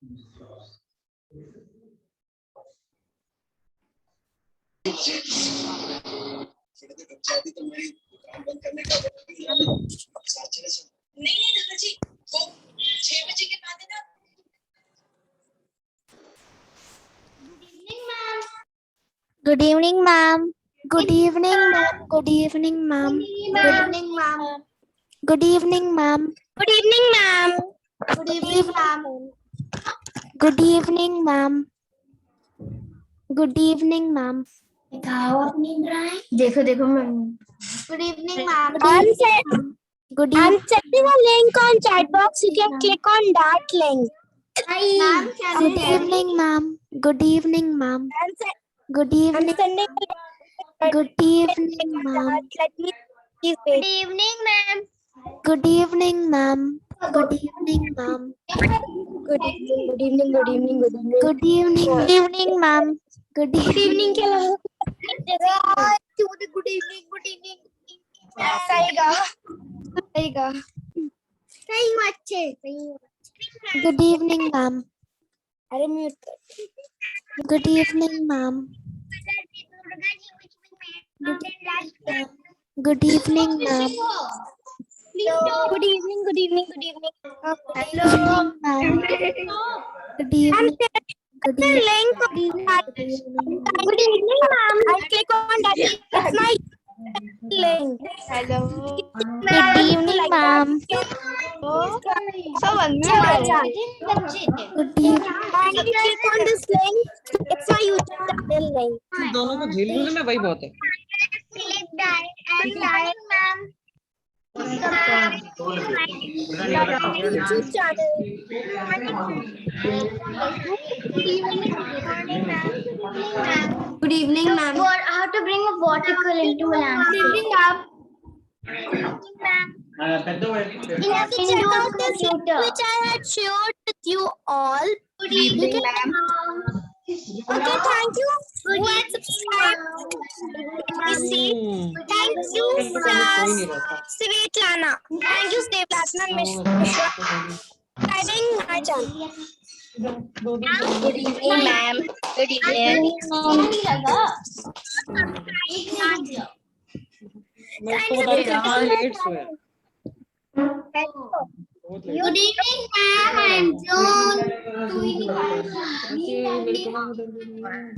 तो मेरी दुकान बंद करने का वक्त भी है। नहीं दादाजी, वो 6 बजे के बाद है ना। Good evening, ma'am. Good evening, ma'am. Good evening, ma'am. Good evening, ma'am. Good evening, ma'am. Good evening, ma'am. Good evening, ma'am. Good evening, ma'am. Good evening, ma'am. देखो देखो ma'am. Good evening, ma'am. Good I'm evening. sending a link on chat box. You can click on that link. Ma'am, good evening, ma'am. Good evening, ma'am. Good I'm evening. sending a link. Good evening, ma'am. Let me please wait. Good evening, ma'am. Good evening, ma'am. Good evening, ma'am. Good evening. Good evening. Good evening. Good evening. Good evening. Good evening, ma'am. Good Good evening. evening के अलावा good evening. Good evening. सही अच्छे सही. Good evening, ma'am. अरे mute कर. Good evening, ma'am. Good evening, ma'am. Good evening. Good evening. Good evening. Hello, ma'am. Good evening. Good The evening. link. Good evening, ma'am. I click on that. It's my link. Hello. Good evening, ma'am. Good evening. Kindly click on this link. It's my YouTube channel link. दोनों को झेल लूंगा ना वही बहुत है. Click that and like, ma'am. YouTube channel. Good evening, ma'am. How to bring a vertical into a landscape. Good evening, ma'am. You have to check out this link which I had shared with you all. Good evening, ma'am. Okay, thank you. Who had subscribed? Let me see. Thank you, Svetlana. Thank you, Svetlana Mishra. Subscribing my channel. Good evening, ma'am. Good evening. मैं उसको बता रही हूँ late soya. Good evening, ma'am. I'm June.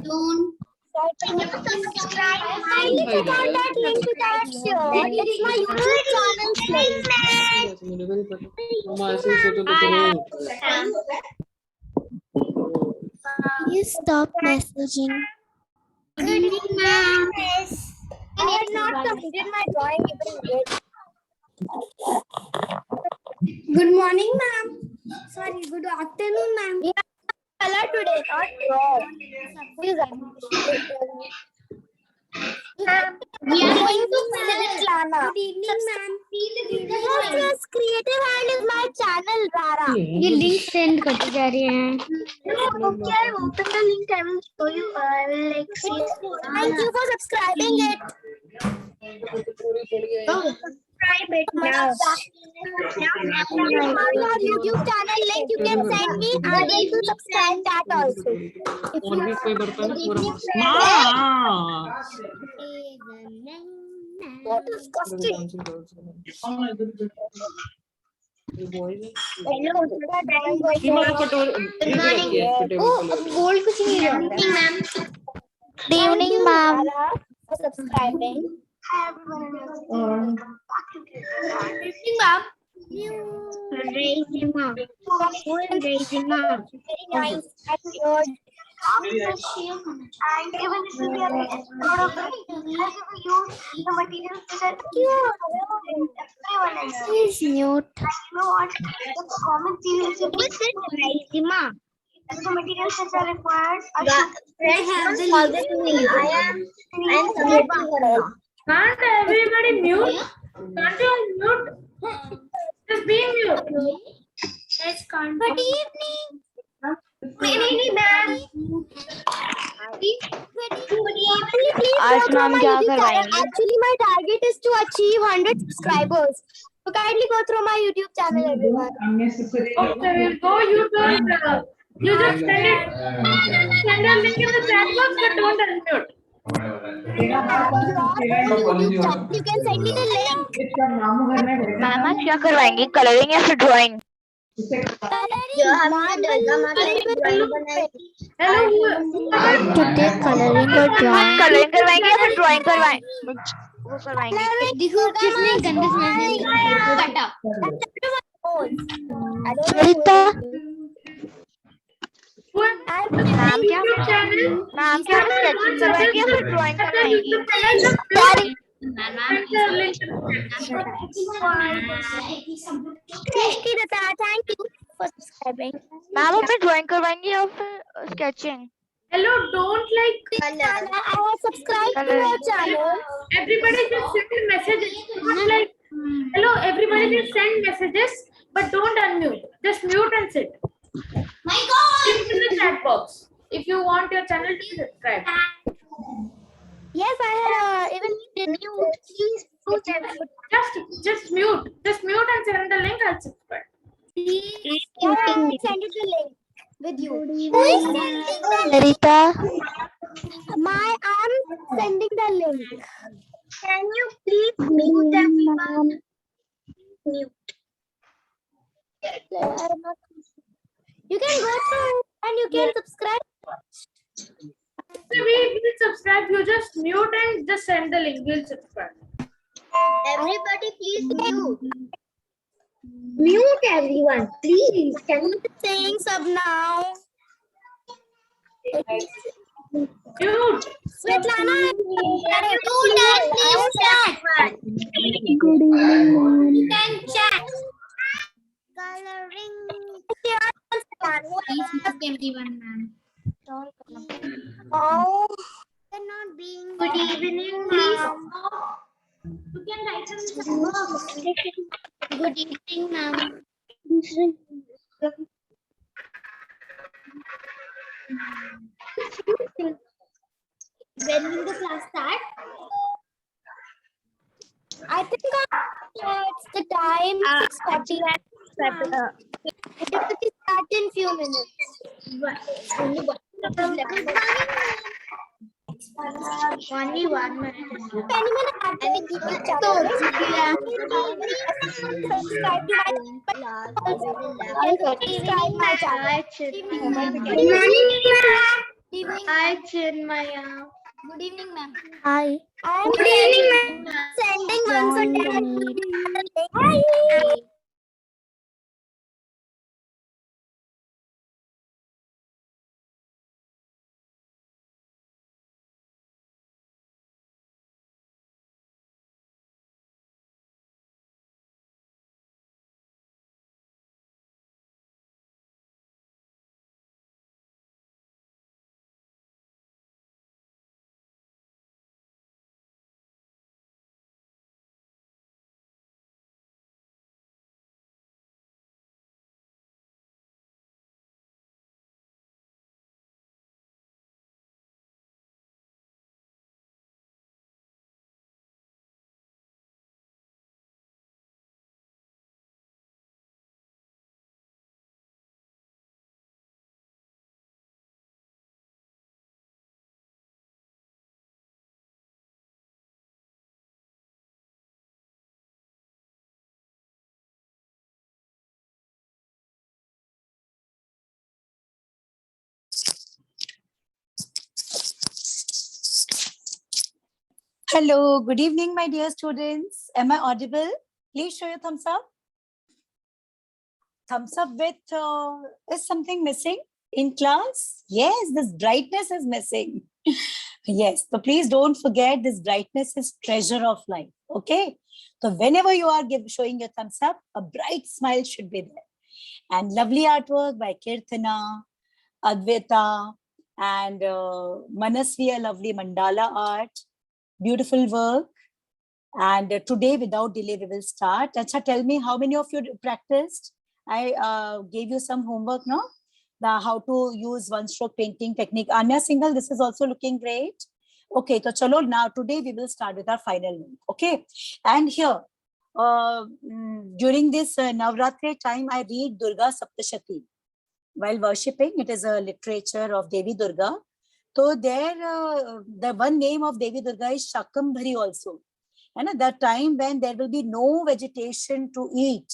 June. Subscribe. Kindly click on that link which I have shared. It's my YouTube channel link. मुझे भी नहीं पता. तुम ऐसे ही सोचो तो करो. Please stop messaging. Good evening, ma'am. I have not completed my drawing even yet. Good morning, ma'am. Sorry, good afternoon, ma'am. We have color today, not draw. We are going to Svetlana. Good evening, ma'am. Yes, Creative Hand is my channel, Rara. ये link send करते जा रहे हैं. Okay, I open the link. I will show you. I will like see. Thank you for subscribing it. Subscribe it now. Our YouTube channel link you can send me. I will subscribe that also. और भी कोई बर्तन है पूरा. What disgusting. Gold कुछ नहीं है. Good evening, ma'am. For subscribing. Hi everyone. Raisima. Very nice. And even if we are out of it, as if we use the materials that everyone else. Please mute. You know what? The common thing is Raisima. The materials that are required. I am Can't everybody mute? Can't you mute? Just be mute. Good evening. Good evening, ma'am. आज ma'am क्या करवाएंगे? Actually, my target is to achieve 100 subscribers. So kindly go through my YouTube channel, everyone. Okay, we'll go YouTube You just send it. Send a link in the chat box, but don't unmute. You can send me the link. Ma'am आज क्या करवाएंगी, colouring या फिर drawing? Hello, today colouring और drawing, colouring करवाएंगे या फिर drawing करवाएंगे? वो करवाएंगे। रीता मैम क्या स्केचिंग करवाएंगे या फिर ड्राइंग करवाएंगी? Thank you for subscribing. Ma'am हमें ड्राइंग करवाएंगी या फिर sketching? Hello, don't like. I have subscribed to your channel. Everybody just send messages. Not like. Hello, everybody just send messages, but don't unmute. Just mute and sit. My God! Link in the chat box if you want your channel to be subscribed. Yes, I have even mute. Please Just mute. Just mute and send the link. I'll subscribe. send it the link with you. Who is sending the link? Rita, I'm sending the link. Can you please mute everyone? Mute. You can go to and you can subscribe. So we will subscribe. You just mute and just send the link. We'll subscribe. Everybody, please mute. Mute everyone, please. Can you saying sub now? Mute. Svetlana, do that, please chat. good evening. You can chat. Coloring. Everyone, ma'am. Oh, they're not being. Good evening, ma'am. You can write on the chat box. Good evening, ma'am. When will the class start? I think it's the time 6:40. It will start in few minutes. Only 1 minute. Only 1 minute. Hi, Chinmaya. Good evening, ma'am. Hi. Good evening, ma'am. Sending once again. Hi. Hello, good evening, my dear students. Am I audible? Please show your thumbs up. Thumbs up with, is something missing in class? Yes, this brightness is missing. Yes, so please don't forget this brightness is treasure of life, okay? So whenever you are showing your thumbs up, a bright smile should be there. And lovely artwork by Kirtana, Advaita, and Manasvi, a lovely mandala art. Beautiful work. And today, without delay, we will start. Acha, tell me how many of you practiced? I gave you some homework, no? How to use one-stroke painting technique. Anya Singhal, this is also looking great. Okay, so chalo, now today we will start with our final one. Okay, and here, during this Navratri time, I read Durga Saptashati. while worshipping. It is a literature of Devi Durga. So there, the one name of Devi Durga is Shakambhari also. And at that time when there will be no vegetation to eat,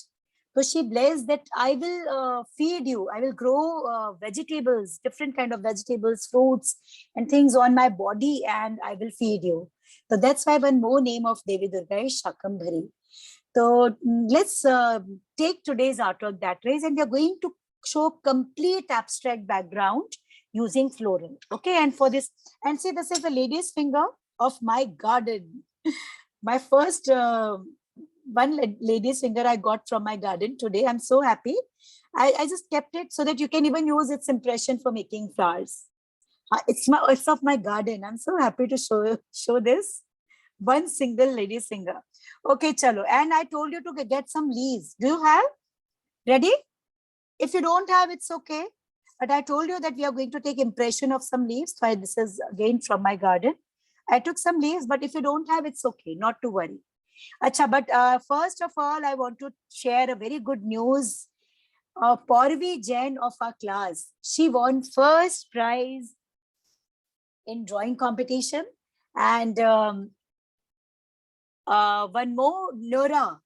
so she blessed that I will feed you. I will grow vegetables, different kind of vegetables, fruits, and things on my body, and I will feed you. So that's why one more name of Devi Durga is Shakambhari. So let's take today's artwork that way, and we are going to show complete abstract background using floral. Okay, and for this, and see, this is the lady's finger of my garden. My first one lady's finger I got from my garden today. I'm so happy. I just kept it so that you can even use its impression for making flowers. It's of my garden. I'm so happy to show this. One single lady's finger. Okay, chalo. And I told you to get some leaves. Do you have? Ready? If you don't have, it's okay. But I told you that we are going to take impression of some leaves. So this is again from my garden. I took some leaves, but if you don't have, it's okay. Not to worry. Acha, but first of all, I want to share a very good news. Porvi Jain of our class, she won first prize in drawing competition. And one more, Nora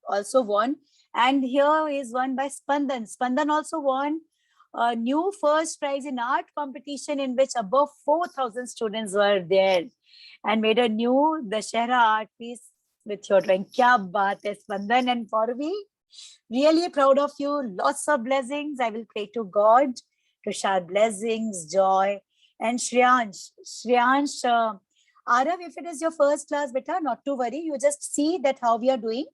also won. And here is one by Spandan. Spandan also won a new first prize in art competition in which above 4,000 students were there and made a new Dashera art piece with your drawing. Kya baat hai, Spandan and Porvi. Really proud of you. Lots of blessings. I will pray to God to share blessings, joy. And Shriyansh, Arav, if it is your first class, beta, not to worry. You just see that how we are doing.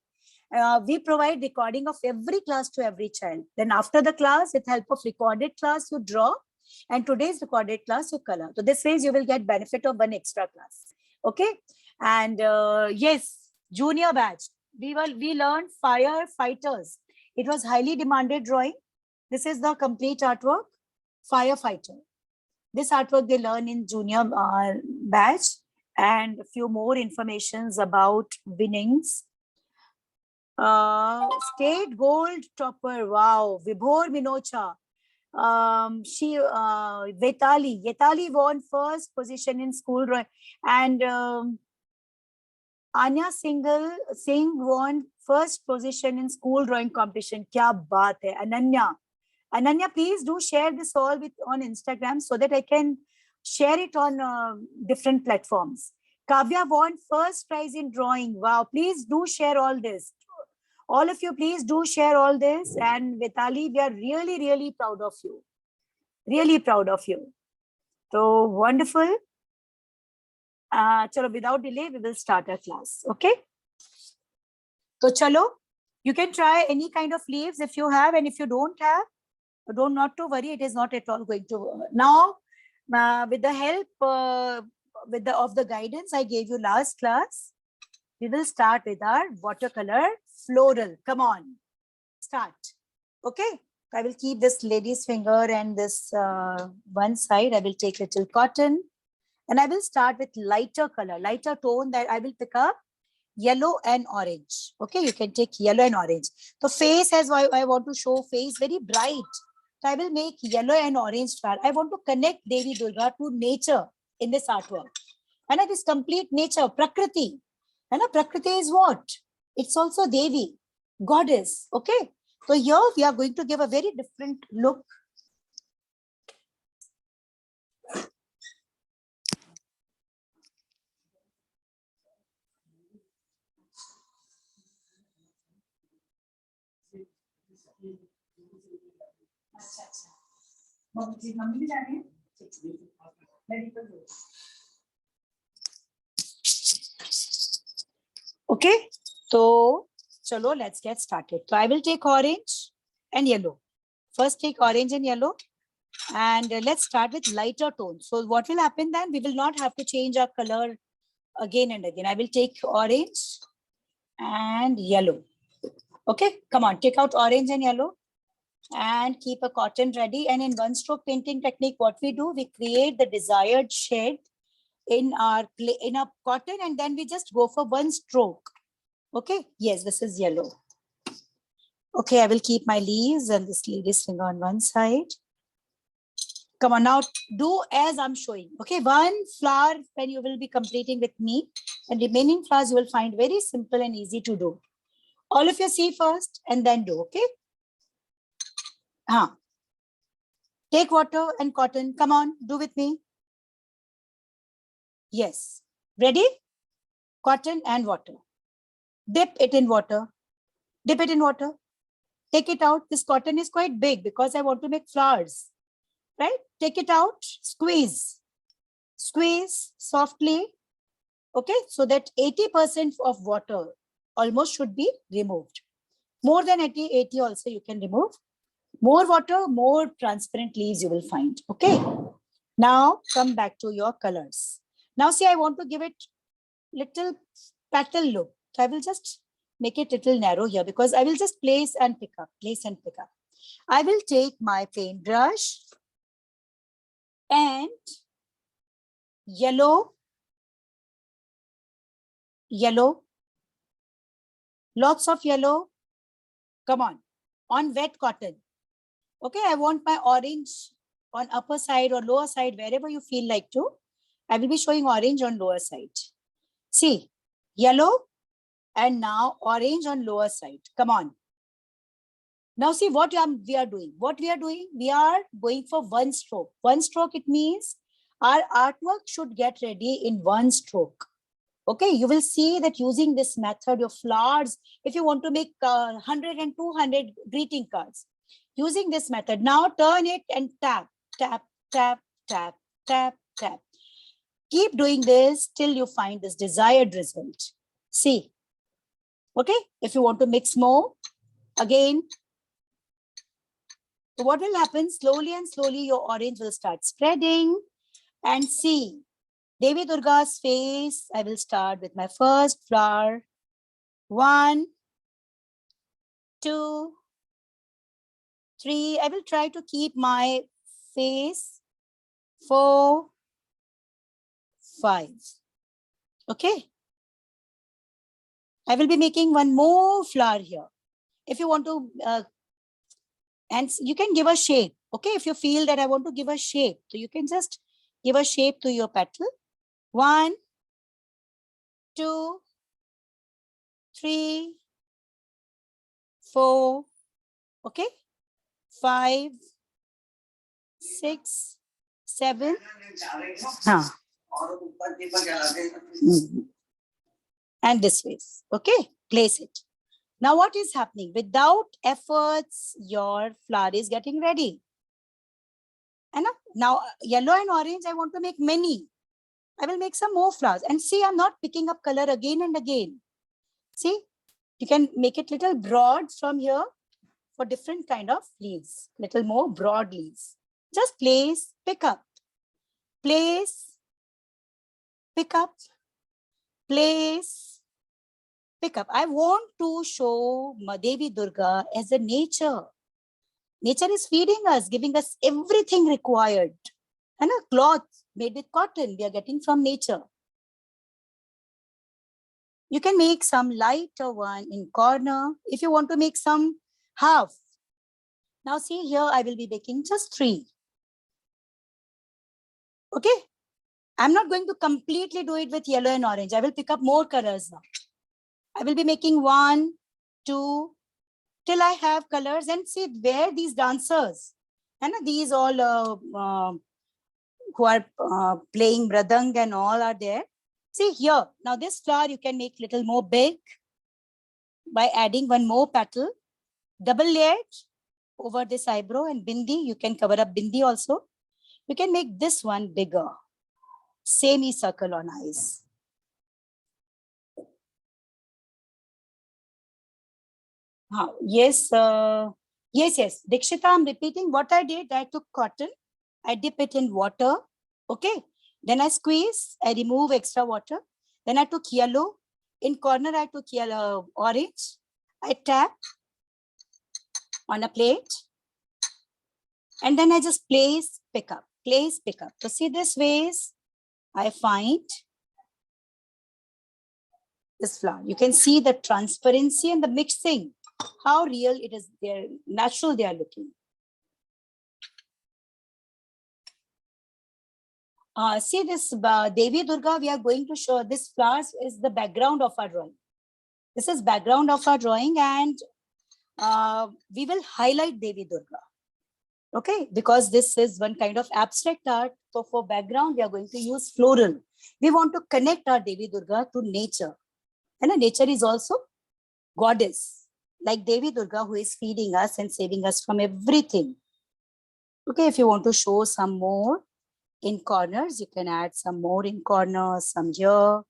We provide recording of every class to every child. Then after the class, with help of recorded class, you draw. And today's recorded class, you color. So this ways you will get benefit of one extra class. Okay. And yes, junior batch. We learned firefighters. It was highly demanded drawing. This is the complete artwork, firefighter. This artwork they learn in junior batch, and a few more informations about winnings. State gold topper. Wow. Vibhor Minocha. Yetali won first position in school drawing, and Anya Singh won first position in school drawing competition. Kya baat hai. Ananya, please do share this all on Instagram so that I can share it on different platforms. Kavya won first prize in drawing. Wow, please do share all this. All of you, please do share all this. And Vitali, we are really, really proud of you. Really proud of you. So wonderful. Chalo, without delay, we will start our class. Okay. So chalo, you can try any kind of leaves if you have, and if you don't have, don't not to worry. It is not at all going to. Now, with the help of the guidance I gave you last class, we will start with our watercolor floral. Come on, start. Okay. I will keep this lady's finger and this one side. I will take little cotton and I will start with lighter color, lighter tone that I will pick up yellow and orange. Okay. You can take yellow and orange. So face as I want to show face very bright. So I will make yellow and orange flower. I want to connect Devi Durga to nature in this artwork. And it is complete nature, Prakriti. And Prakriti is what? It's also Devi, goddess. Okay. So here we are going to give a very different look. Okay, so chalo, let's get started. So I will take orange and yellow. First take orange and yellow, and let's start with lighter tones. So what will happen then? We will not have to change our color again and again. I will take orange and yellow. Okay, come on, take out orange and yellow and keep a cotton ready. And in one stroke painting technique, what we do, we create the desired shade in our cotton, and then we just go for one stroke. Okay, yes, this is yellow. Okay, I will keep my leaves and this lady's finger on one side. Come on, now do as I'm showing. Okay, one flower pen you will be completing with me, and remaining flowers you will find very simple and easy to do. All of you see first and then do, okay? Take water and cotton. Come on, do with me. Yes. Ready? Cotton and water. Dip it in water. Dip it in water. Take it out. This cotton is quite big because I want to make flowers. Right? Take it out. Squeeze. Squeeze softly. Okay? So that 80% of water almost should be removed. More than 80 also you can remove. More water, more transparent leaves you will find. Okay? Now come back to your colors. Now see, I want to give it little petal look. So I will just make it little narrow here because I will just place and pick up, place and pick up. I will take my paintbrush and yellow, lots of yellow. Come on wet cotton. Okay, I want my orange on upper side or lower side, wherever you feel like to. I will be showing orange on lower side. See, yellow and now orange on lower side. Come on. Now see what we are doing. What we are doing, we are going for one stroke. One stroke, it means our artwork should get ready in one stroke. Okay, you will see that using this method, your flowers, if you want to make 100 and 200 greeting cards, using this method, now turn it and tap, tap, tap, tap, tap, tap. Keep doing this till you find this desired result. See, okay, if you want to mix more, again, so what will happen? Slowly and slowly, your orange will start spreading. And see, Devi Durga's face, I will start with my first flower. 1, 2, 3. I will try to keep my face. 4, 5. Okay. I will be making one more flower here. If you want to, and you can give a shape. Okay. If you feel that I want to give a shape, so you can just give a shape to your petal. 1, 2, 3, 4. Okay. 5, 6, 7. And this way. Okay. Place it. Now what is happening? Without efforts, your flower is getting ready. And now yellow and orange, I want to make many. I will make some more flowers. And see, I'm not picking up color again and again. See, you can make it little broad from here for different kind of leaves. Little more broad leaves. Just place, pick up. Place, pick up. Place, pick up. I want to show Devi Durga as a nature. Nature is feeding us, giving us everything required. And a cloth made with cotton, we are getting from nature. You can make some lighter one in corner. If you want to make some half. Now see here, I will be making just 3. Okay. I'm not going to completely do it with yellow and orange. I will pick up more colors now. I will be making 1, 2, till I have colors, and see where these dancers, and these all who are playing mridang and all are there. See here, now this flower you can make little more big by adding one more petal, double layered over this eyebrow, and bindi, you can cover up bindi also. You can make this one bigger, semi-circle on eyes. Yes, yes. Dikshita, I'm repeating what I did. I took cotton, I dip it in water. Okay. Then I squeeze, I remove extra water. Then I took yellow. In corner, I took yellow, orange. I tap on a plate. And then I just place, pick up, place, pick up. So see this ways, I find this flower. You can see the transparency and the mixing. how real it is, they're natural they are looking. See this Devi Durga, we are going to show this flowers is the background of our drawing. This is background of our drawing, and we will highlight Devi Durga. Okay, because this is one kind of abstract art. So for background, we are going to use floral. We want to connect our Devi Durga to nature. And nature is also goddess, like Devi Durga, who is feeding us and saving us from everything. Okay, if you want to show some more in corners, you can add some more in corners, some here.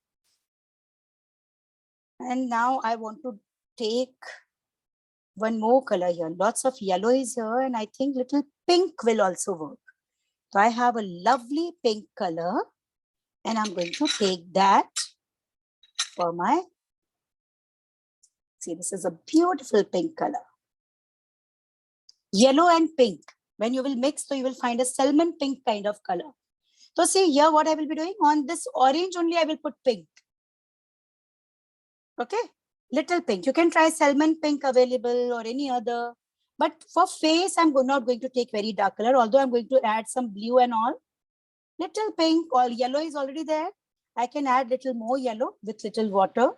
And now I want to take one more color here. Lots of yellow is here, and I think little pink will also work. So I have a lovely pink color, and I'm going to take that for my, see, this is a beautiful pink color. Yellow and pink. When you will mix, so you will find a salmon pink kind of color. So see here what I will be doing. On this orange only I will put pink. Okay, little pink. You can try salmon pink available or any other. But for face, I'm not going to take very dark color, although I'm going to add some blue and all. Little pink or yellow is already there. I can add little more yellow with little water.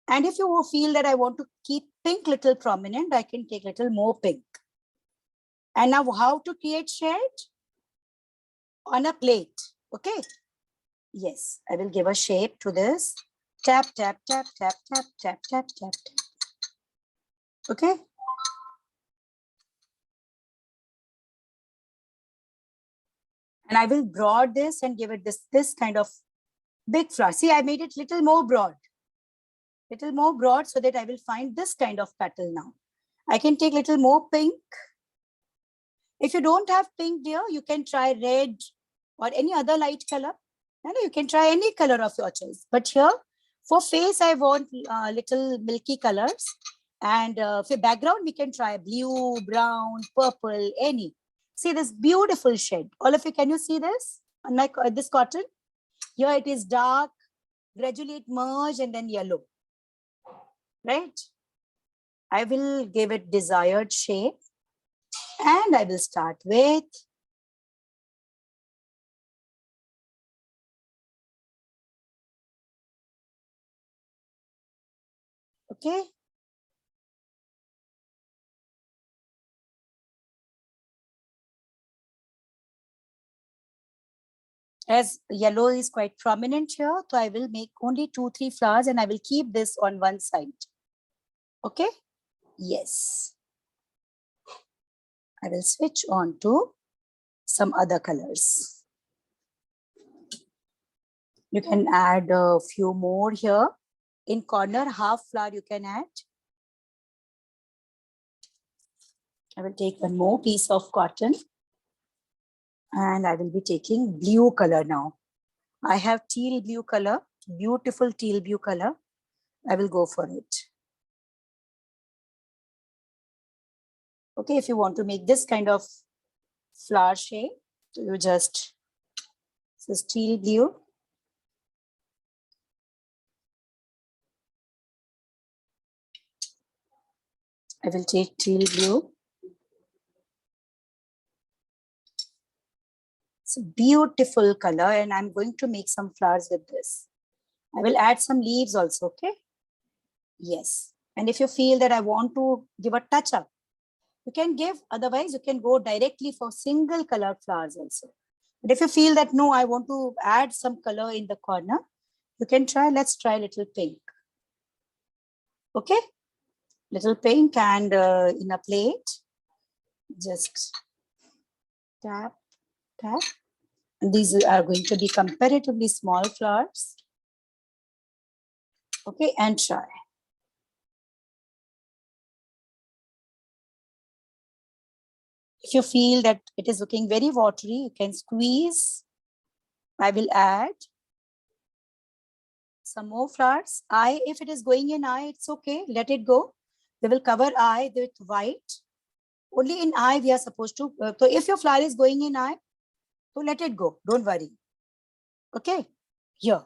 And if you feel that I want to keep pink little prominent, I can take little more pink. And now how to create shade? On a plate. Okay. Yes, I will give a shape to this. Tap, tap, tap, tap, tap, tap, tap, tap, tap. Okay. And I will broad this and give it this kind of big flower. See, I made it little more broad. Little more broad so that I will find this kind of petal now. I can take little more pink. If you don't have pink, dear, you can try red or any other light color. And you can try any color of your choice. But here, for face, I want little milky colors. And for background, we can try blue, brown, purple, any. See this beautiful shade. All of you, can you see this? Unlike this cotton, here it is dark, gradually it merge and then yellow. Right? I will give it desired shape. And I will start with okay. As yellow is quite prominent here, so I will make only 2-3 flowers and I will keep this on one side. Okay? Yes. I will switch on to some other colors. You can add a few more here. In corner, half flower you can add. I will take one more piece of cotton. And I will be taking blue color now. I have teal blue color, beautiful teal blue color. I will go for it. Okay, if you want to make this kind of flower shape, you just, this is teal blue. I will take teal blue. It's a beautiful color and I'm going to make some flowers with this. I will add some leaves also, okay? Yes. And if you feel that I want to give a touch up, you can give, otherwise you can go directly for single colored flowers also. But if you feel that no, I want to add some color in the corner, you can try, let's try little pink. Okay? Little pink and in a plate, just tap, tap. And these are going to be comparatively small flowers. Okay, and try. If you feel that it is looking very watery, you can squeeze. I will add some more flowers. Eye, if it is going in eye, it's okay, let it go. We will cover eye with white. Only in eye we are supposed to, so if your flower is going in eye, so let it go, don't worry. Okay, here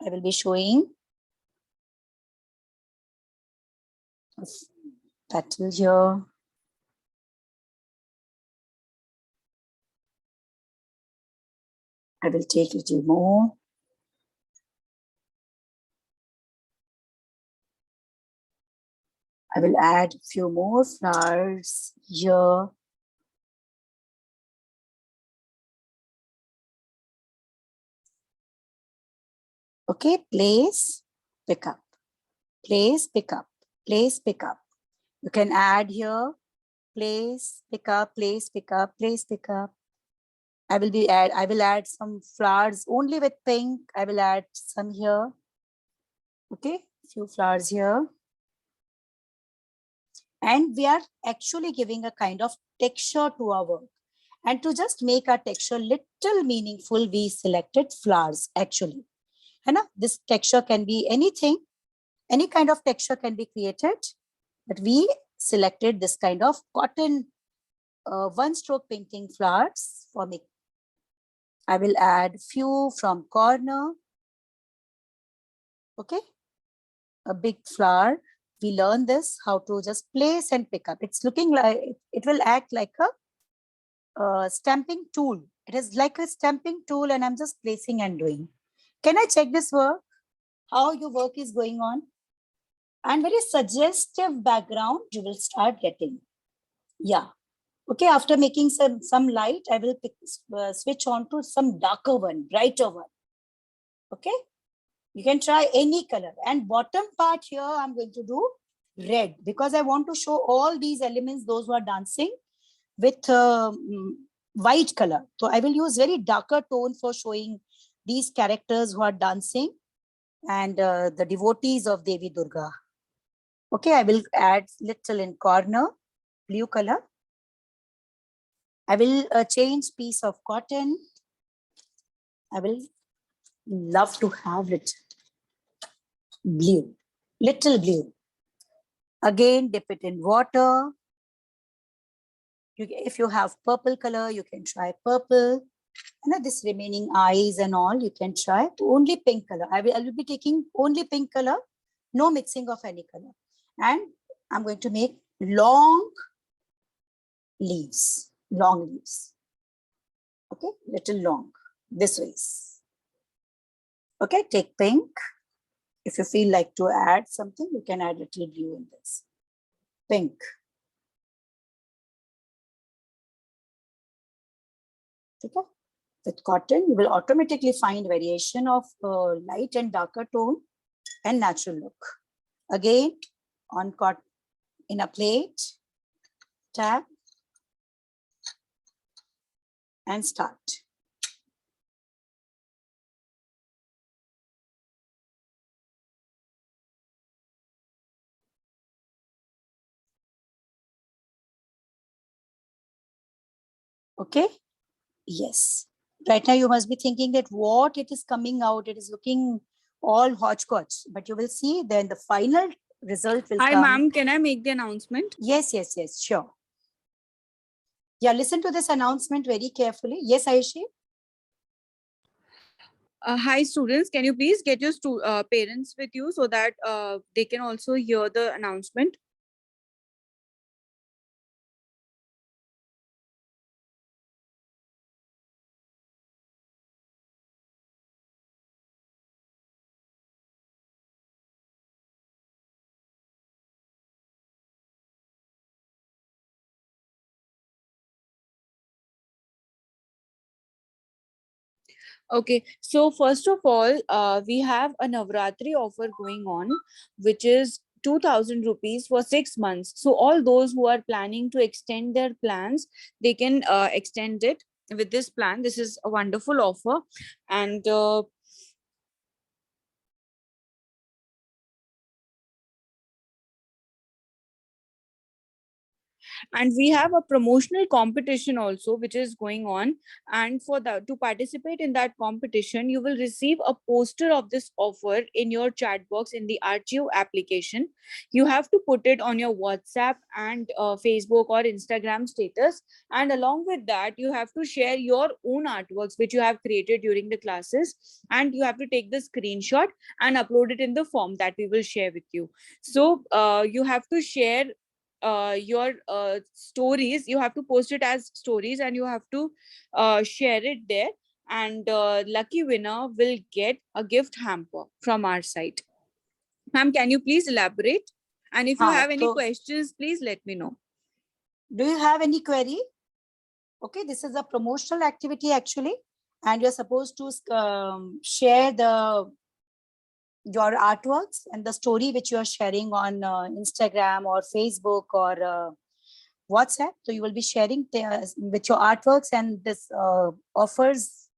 I will be showing petal here. I will take a little more. I will add a few more flowers here. Okay, place, pick up, place, pick up, place, pick up. You can add here, place, pick up, place, pick up, place, pick up. I will add some flowers only with pink. I will add some here. Okay, few flowers here. And we are actually giving a kind of texture to our work. And to just make our texture little meaningful, we selected flowers actually. This texture can be anything, any kind of texture can be created, but we selected this kind of cotton one stroke painting flowers for me. I will add few from corner. Okay, a big flower. We learn this, how to just place and pick up. It's looking like, it will act like a stamping tool. It is like a stamping tool and I'm just placing and doing. Can I check this work? How your work is going on? And very suggestive background you will start getting. Yeah. Okay, after making some light, I will switch on to some darker one, brighter one. Okay, you can try any color. And bottom part here, I'm going to do red because I want to show all these elements, those who are dancing with white color. So I will use very darker tone for showing these characters who are dancing and the devotees of Devi Durga. Okay, I will add little in corner, blue color. I will change piece of cotton. I will love to have it blue, little blue. Again, dip it in water. If you have purple color, you can try purple. And this remaining eyes and all, you can try only pink color. I will be taking only pink color, no mixing of any color. And I'm going to make long leaves. Long leaves. Okay, little long, this way. Okay, take pink. If you feel like to add something, you can add little blue in this. Pink. Okay, with cotton, you will automatically find variation of light and darker tone and natural look. Again, on cotton, in a plate, tap, and start. Okay, yes. Right now you must be thinking that what it is coming out, it is looking all hodgepodge, but you will see then the final result will Hi, come. ma'am. Can I make the announcement? Yes, sure. Yeah, listen to this announcement very carefully. Yes, Aishi. Hi, students. Can you please get your parents with you so that they can also hear the announcement? Okay, so first of all, we have a Navratri offer going on, which is 2,000 rupees for 6 months. So all those who are planning to extend their plans, they can extend it with this plan. This is a wonderful offer. And And we have a promotional competition also which is going on, and for that, to participate in that competition, you will receive a poster of this offer in your chat box in the RGO application. You have to put it on your WhatsApp and Facebook or Instagram status, and along with that you have to share your own artworks which you have created during the classes, and you have to take the screenshot and upload it in the form that we will share with you. So you have to share your stories. You have to post it as stories, and you have to share it there, and lucky winner will get a gift hamper from our site. Ma'am, can you please elaborate? And if you have any So questions, please let me know. do you have any query? Okay, this is a promotional activity actually, and you're supposed to share your artworks and the story which you are sharing on Instagram or Facebook or WhatsApp. So you will be sharing with your artworks, and this offers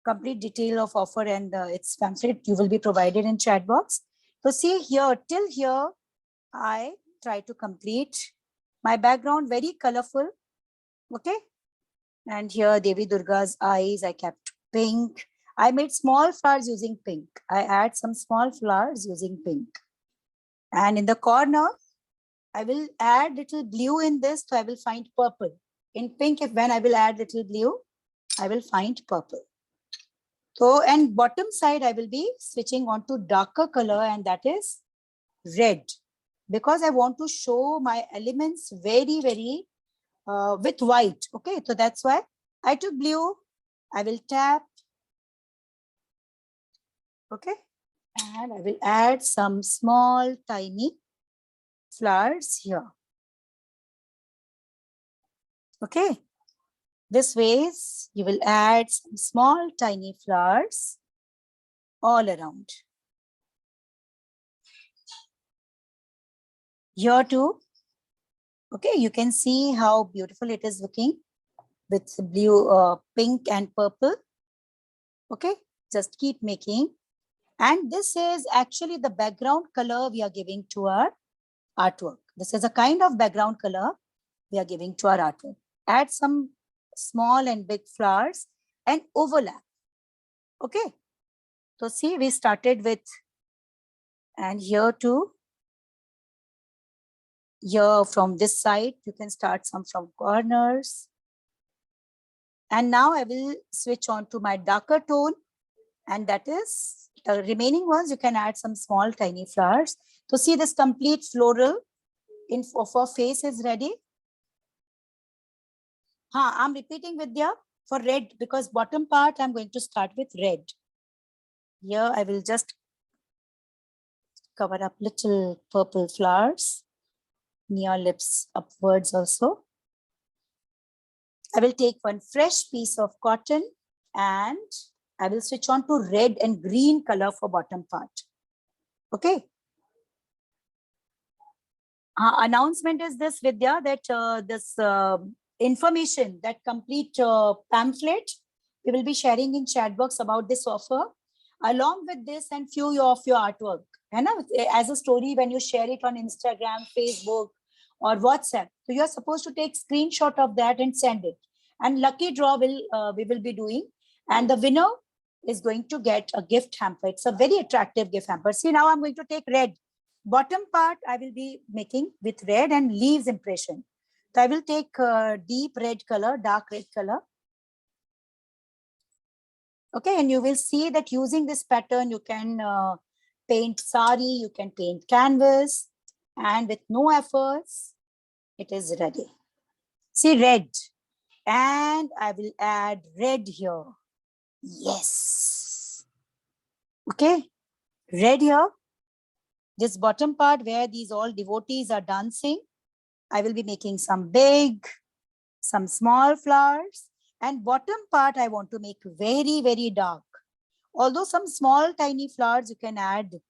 complete detail of offer and its pamphlet you will be provided in chat box. So see here, till here, I try to complete my background very colorful. Okay. And here Devi Durga's eyes, I kept pink. I made small flowers using pink. I add some small flowers using pink. And in the corner, I will add little blue in this, so I will find purple. In pink, when I will add little blue, I will find purple. So, and bottom side, I will be switching on to darker color, and that is red. Because I want to show my elements very, very with white. Okay, so that's why I took blue. I will tap. Okay, and I will add some small tiny flowers here. Okay, this ways you will add some small tiny flowers all around. Here too. Okay, you can see how beautiful it is looking with blue, pink and purple. Okay, just keep making. And this is actually the background color we are giving to our artwork. This is a kind of background color we are giving to our artwork. Add some small and big flowers and overlap. Okay, so see, we started with, and here too. Here from this side, you can start some from corners. And now I will switch on to my darker tone, and that is the remaining ones. You can add some small tiny flowers. So see, this complete floral in for face is ready. I'm repeating Vidya for red, because bottom part I'm going to start with red. Here I will just cover up little purple flowers near lips upwards also. I will take one fresh piece of cotton and I will switch on to red and green color for bottom part. Okay. Announcement is this, Vidya, that this information, that complete pamphlet, we will be sharing in chat box about this offer, along with this and few of your artwork. And as a story, when you share it on Instagram, Facebook, or WhatsApp, so you are supposed to take screenshot of that and send it. And lucky draw will we will be doing, and the winner is going to get a gift hamper. It's a very attractive gift hamper. See, now I'm going to take red. Bottom part I will be making with red and leaves impression. So I will take deep red color, dark red color. Okay, and you will see that using this pattern, you can paint sari, you can paint canvas, and with no efforts, it is ready. See, red. And I will add red here. Yes. Okay, red here. This bottom part where these all devotees are dancing, I will be making some big, some small flowers. And bottom part, I want to make very, very dark. Although some small tiny flowers you can add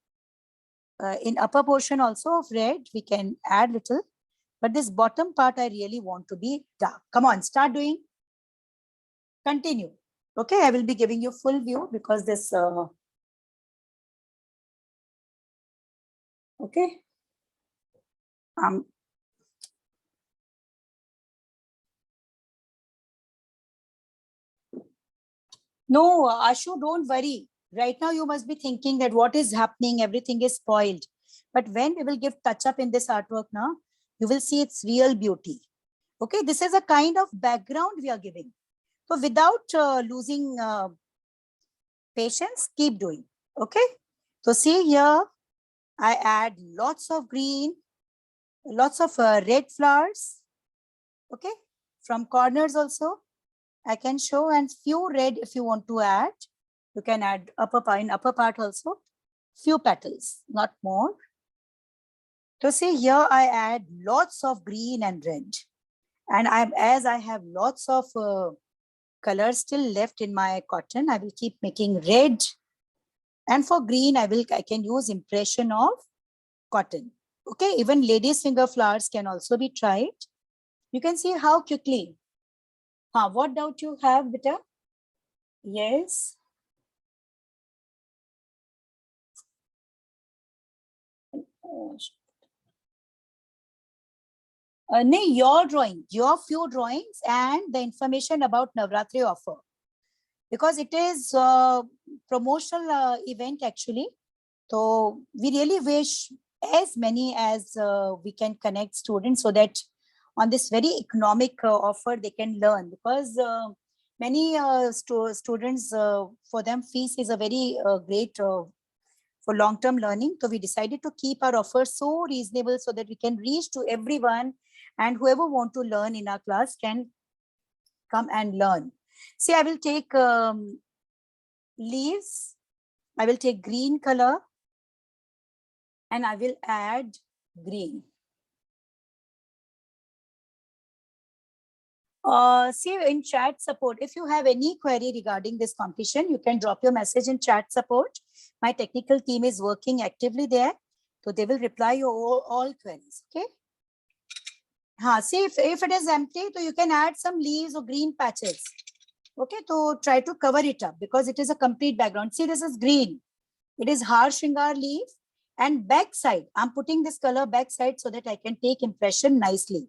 in upper portion also of red, we can add little. But this bottom part, I really want to be dark. Come on, start doing. Continue. Okay, I will be giving you full view because this, okay. No, Ashu, don't worry. Right now, you must be thinking that what is happening, everything is spoiled. But when we will give touch up in this artwork now, you will see its real beauty. Okay, this is a kind of background we are giving. So without losing patience, keep doing. Okay, so see here, I add lots of green, lots of red flowers. Okay, from corners also, I can show, and few red if you want to add. You can add upper part also, few petals, not more. So see here, I add lots of green and red. And as I have lots of colors still left in my cotton, I will keep making red. And for green, I can use impression of cotton. Okay, even ladies' finger flowers can also be tried. You can see how quickly. What doubt you have, Beta? Yes. No, your drawing, your few drawings and the information about Navratri offer. Because it is a promotional event actually. So we really wish as many as we can connect students so that on this very economic offer they can learn, because many students, for them fees is a very great for long-term learning. So we decided to keep our offer so reasonable so that we can reach to everyone, and whoever want to learn in our class can come and learn. See, I will take leaves. I will take green color and I will add green. See in chat support, if you have any query regarding this competition, you can drop your message in chat support. My technical team is working actively there. So they will reply your all queries, okay? See, if it is empty, so you can add some leaves or green patches. Okay, so try to cover it up because it is a complete background. See, this is green. It is Har Shringar leaf, and backside, I'm putting this color backside so that I can take impression nicely.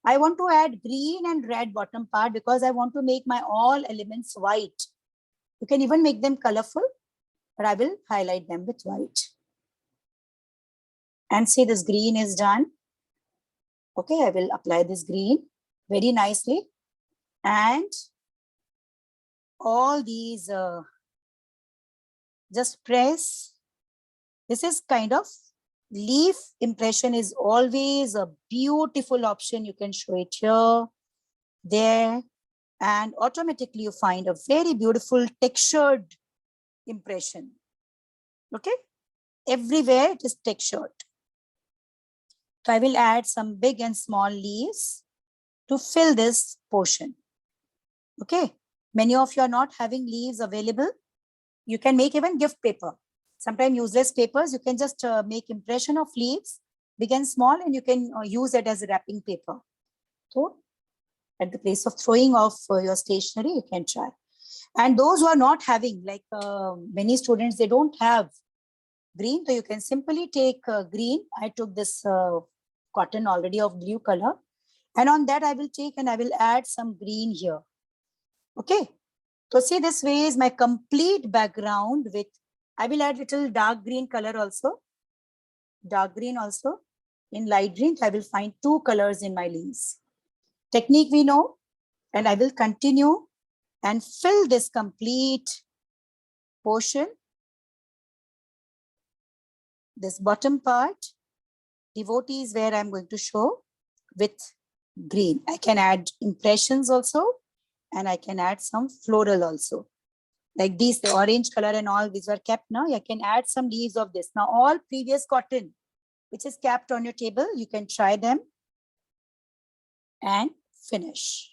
I want to add green and red bottom part because I want to make my all elements white. You can even make them colorful, but I will highlight them with white. And see, this green is done. Okay, I will apply this green very nicely. And all these, just press. This is kind of leaf impression is always a beautiful option. You can show it here, there, and automatically you find a very beautiful textured impression. Okay, everywhere it is textured. So I will add some big and small leaves to fill this portion. Okay, many of you are not having leaves available. You can make even gift paper. Sometimes useless papers, you can just make impression of leaves, big and small, and you can use it as a wrapping paper. So at the place of throwing off your stationery, you can try. And those who are not having, like many students, they don't have green, so you can simply take green. I took this cotton already of blue color, and on that I will take and I will add some green here. Okay, so see, this way is my complete background with, I will add little dark green color also, dark green also. In light green, I will find two colors in my leaves. Technique we know, and I will continue and fill this complete portion. This bottom part, devotee is where I'm going to show with green. I can add impressions also, and I can add some floral also. Like these, the orange color and all, these are kept now. I can add some leaves of this. Now all previous cotton, which is kept on your table, you can try them and finish.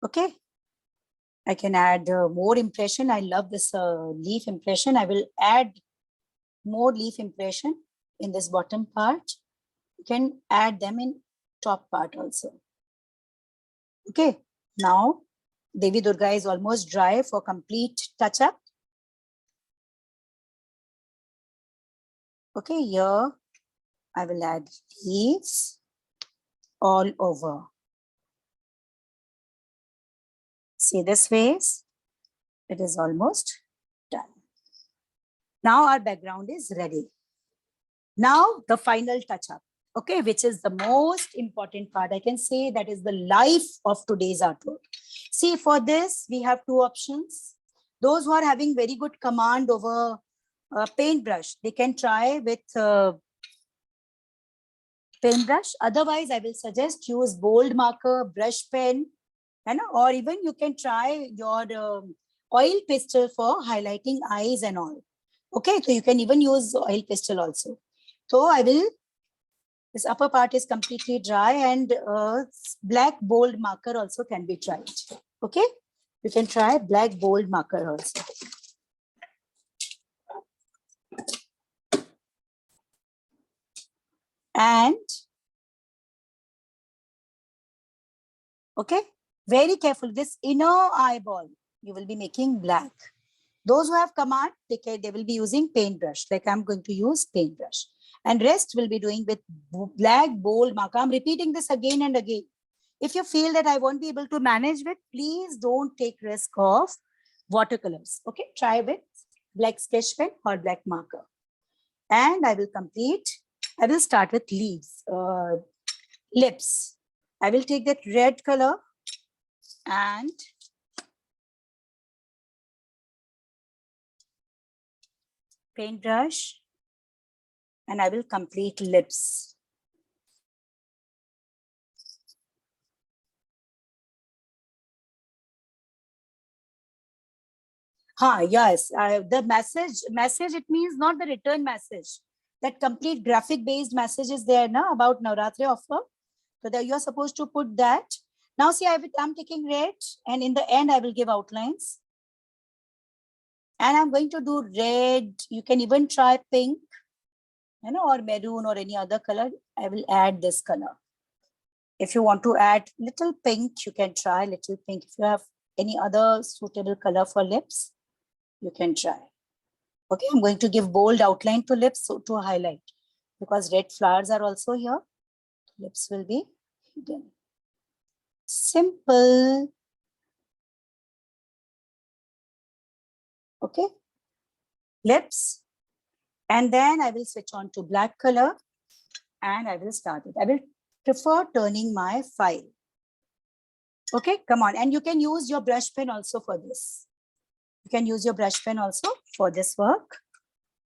Okay. I can add more impression. I love this leaf impression. I will add more leaf impression in this bottom part. You can add them in top part also. Okay. Now Devi Durga is almost dry for complete touch up. Okay, here I will add leaves all over. see this face. It is almost done. Now our background is ready. Now the final touch up, okay, which is the most important part. I can say that is the life of today's artwork. See, for this, we have two options. Those who are having very good command over paintbrush, they can try with paintbrush. Otherwise, I will suggest use bold marker, brush pen, or even you can try your oil pastel for highlighting eyes and all. Okay, so you can even use oil pastel also. So I will, this upper part is completely dry, and black bold marker also can be tried. Okay, you can try black bold marker also. And okay, very careful, this inner eyeball, you will be making black. Those who have command, they will be using paintbrush, like I'm going to use paintbrush. And rest will be doing with black bold marker. I'm repeating this again and again. If you feel that I won't be able to manage with, please don't take risk of watercolors. Okay, try with black sketch pen or black marker. And I will complete, I will start with leaves, lips. I will take that red color and paintbrush, and I will complete lips. Yes, the message, it means not the return message. That complete graphic based message is there now about Navratri offer. So that you're supposed to put that. Now see, I'm taking red, and in the end, I will give outlines. And I'm going to do red. You can even try pink, or maroon or any other color. I will add this color. If you want to add little pink, you can try little pink. If you have any other suitable color for lips, you can try. Okay, I'm going to give bold outline to lips, so to highlight, because red flowers are also here. Lips will be hidden. Simple. Okay, lips. And then I will switch on to black color and I will start it. I will prefer turning my file. Okay, come on. And you can use your brush pen also for this. You can use your brush pen also for this work,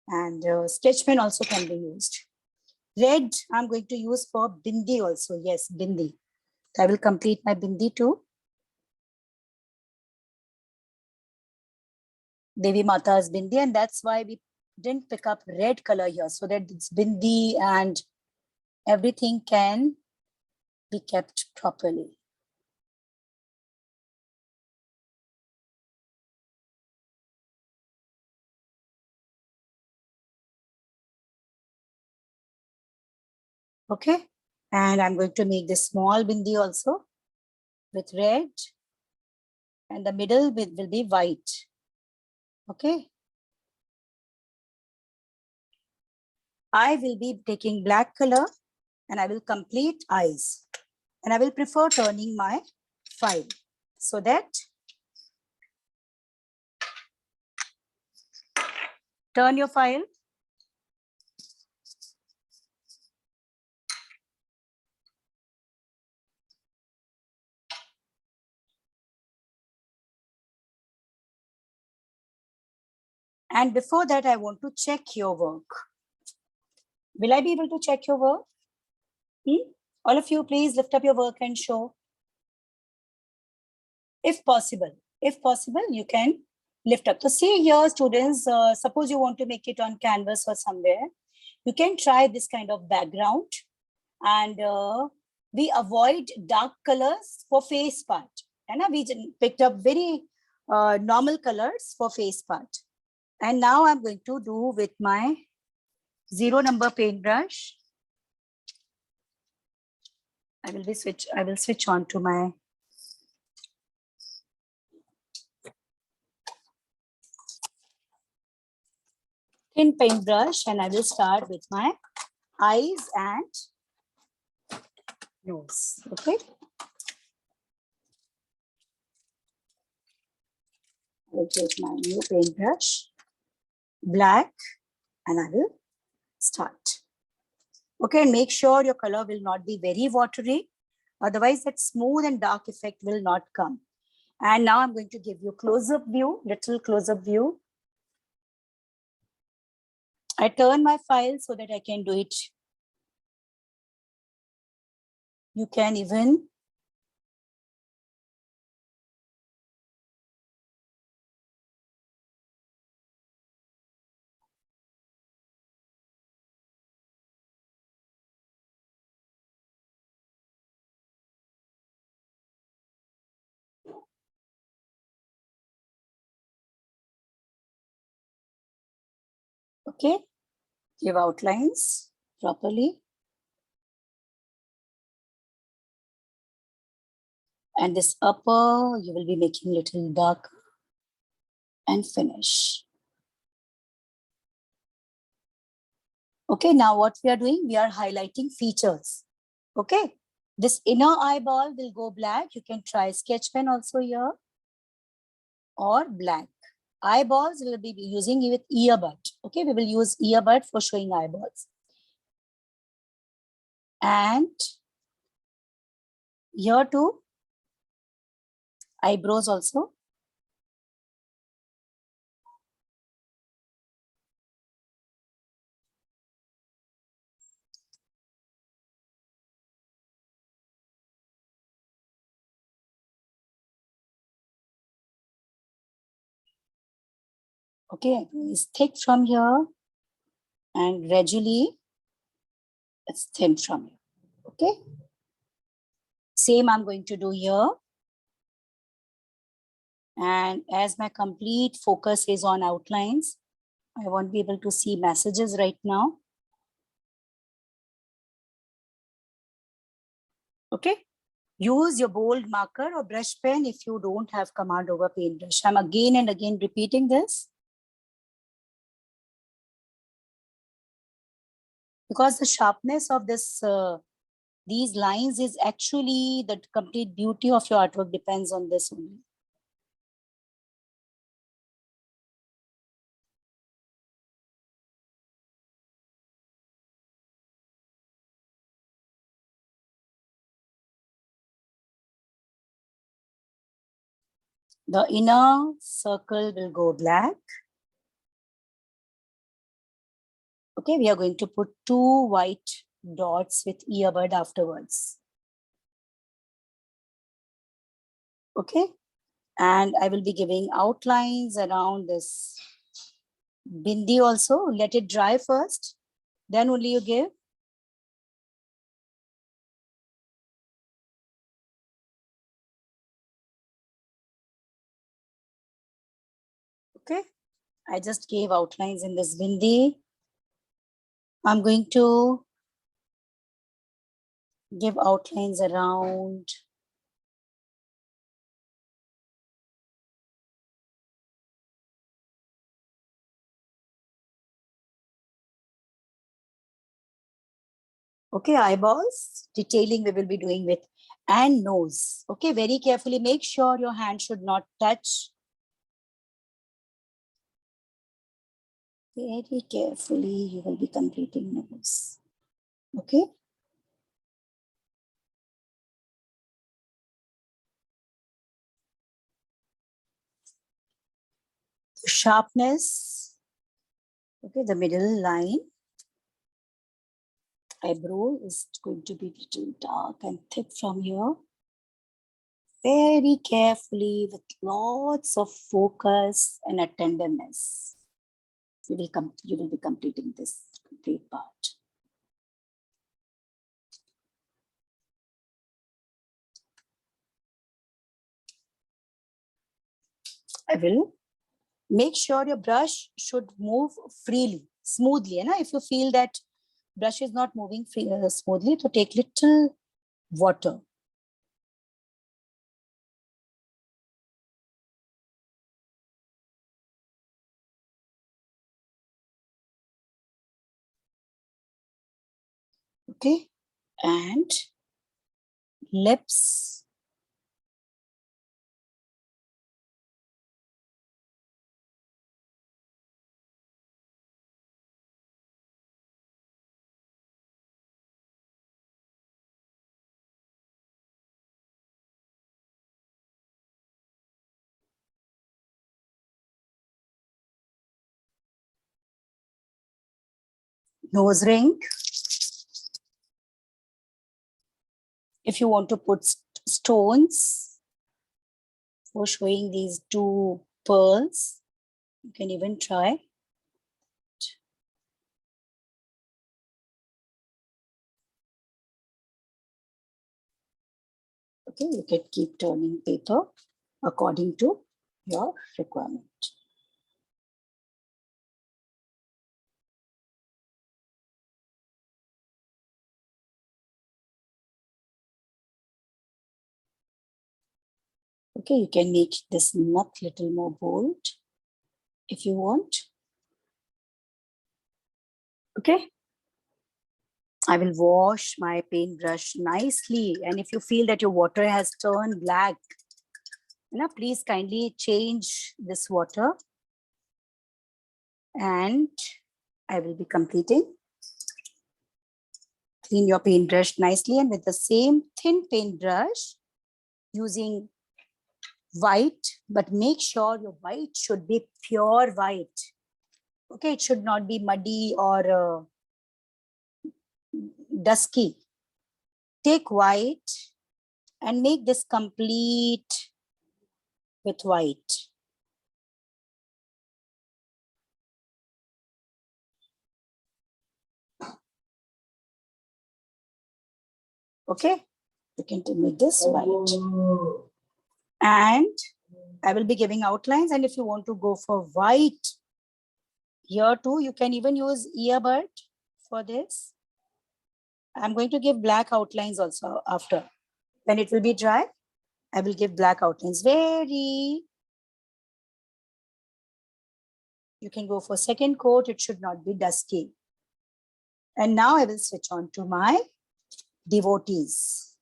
and sketch pen also can be used. Red, I'm going to use for bindi also. Yes, bindi. I will complete my bindi too. Devi Mata's bindi, and that's why we didn't pick up red color here, so that it's bindi and everything can be kept properly. Okay, and I'm going to make this small bindi also with red, and the middle will be white. Okay, I will be taking black color and I will complete eyes, and I will prefer turning my file so that turn your file. And before that, I want to check your work. Will I be able to check your work? All of you, please lift up your work and show. If possible, you can lift up. So see here, students, suppose you want to make it on canvas or somewhere, you can try this kind of background, and we avoid dark colors for face part. And we picked up very normal colors for face part. And now I'm going to do with my 0 number paintbrush. I will switch on to my thin paintbrush, and I will start with my eyes and nose. Okay. will take my new paintbrush, black, and I will start. Okay, and make sure your color will not be very watery. Otherwise, that smooth and dark effect will not come. And now I'm going to give you close-up view, little close-up view. I turn my file so that I can do it. You can even okay, give outlines properly. And this upper, you will be making little darker and finish. Okay, now what we are doing, we are highlighting features. Okay, this inner eyeball will go black. You can try sketch pen also here or black. Eyeballs will be using with earbud. Okay, we will use earbud for showing eyeballs. And here too, eyebrows also. Okay, it's thick from here and gradually it's thin from here. Okay. Same I'm going to do here. And as my complete focus is on outlines, I won't be able to see messages right now. Okay. Use your bold marker or brush pen if you don't have command over paintbrush. I'm again and again repeating this, because the sharpness of this these lines is actually the complete beauty of your artwork depends on this only. The inner circle will go black. Okay, we are going to put 2 white dots with earbud afterwards. Okay, and I will be giving outlines around this bindi also. Let it dry first, then only you give. Okay, I just gave outlines in this bindi. I'm going to give outlines around okay, eyeballs, detailing we will be doing with, and nose. Okay, very carefully, make sure your hand should not touch. Very carefully, you will be completing nose. Okay. Sharpness. Okay, the middle line. Eyebrow is going to be little dark and thick from here. Very carefully with lots of focus and attentiveness. You will be completing this complete part. I will make sure your brush should move freely, smoothly. And if you feel that brush is not moving smoothly, to take little water. Okay, and lips. nose ring. If you want to put stones for showing these two pearls, you can even try. Okay, you can keep turning paper according to your requirement. Okay, you can make this knot little more bold if you want. Okay. I will wash my paintbrush nicely. And if you feel that your water has turned black, please kindly change this water. And I will be completing. Clean your paintbrush nicely, and with the same thin paintbrush, using white, but make sure your white should be pure white. Okay, it should not be muddy or dusky. Take white and make this complete with white. Okay, you can make this white. And I will be giving outlines, and if you want to go for white here too, you can even use earbud for this. I'm going to give black outlines also after. When it will be dry, I will give black outlines. You can go for second coat, it should not be dusty. And now I will switch on to my devotees.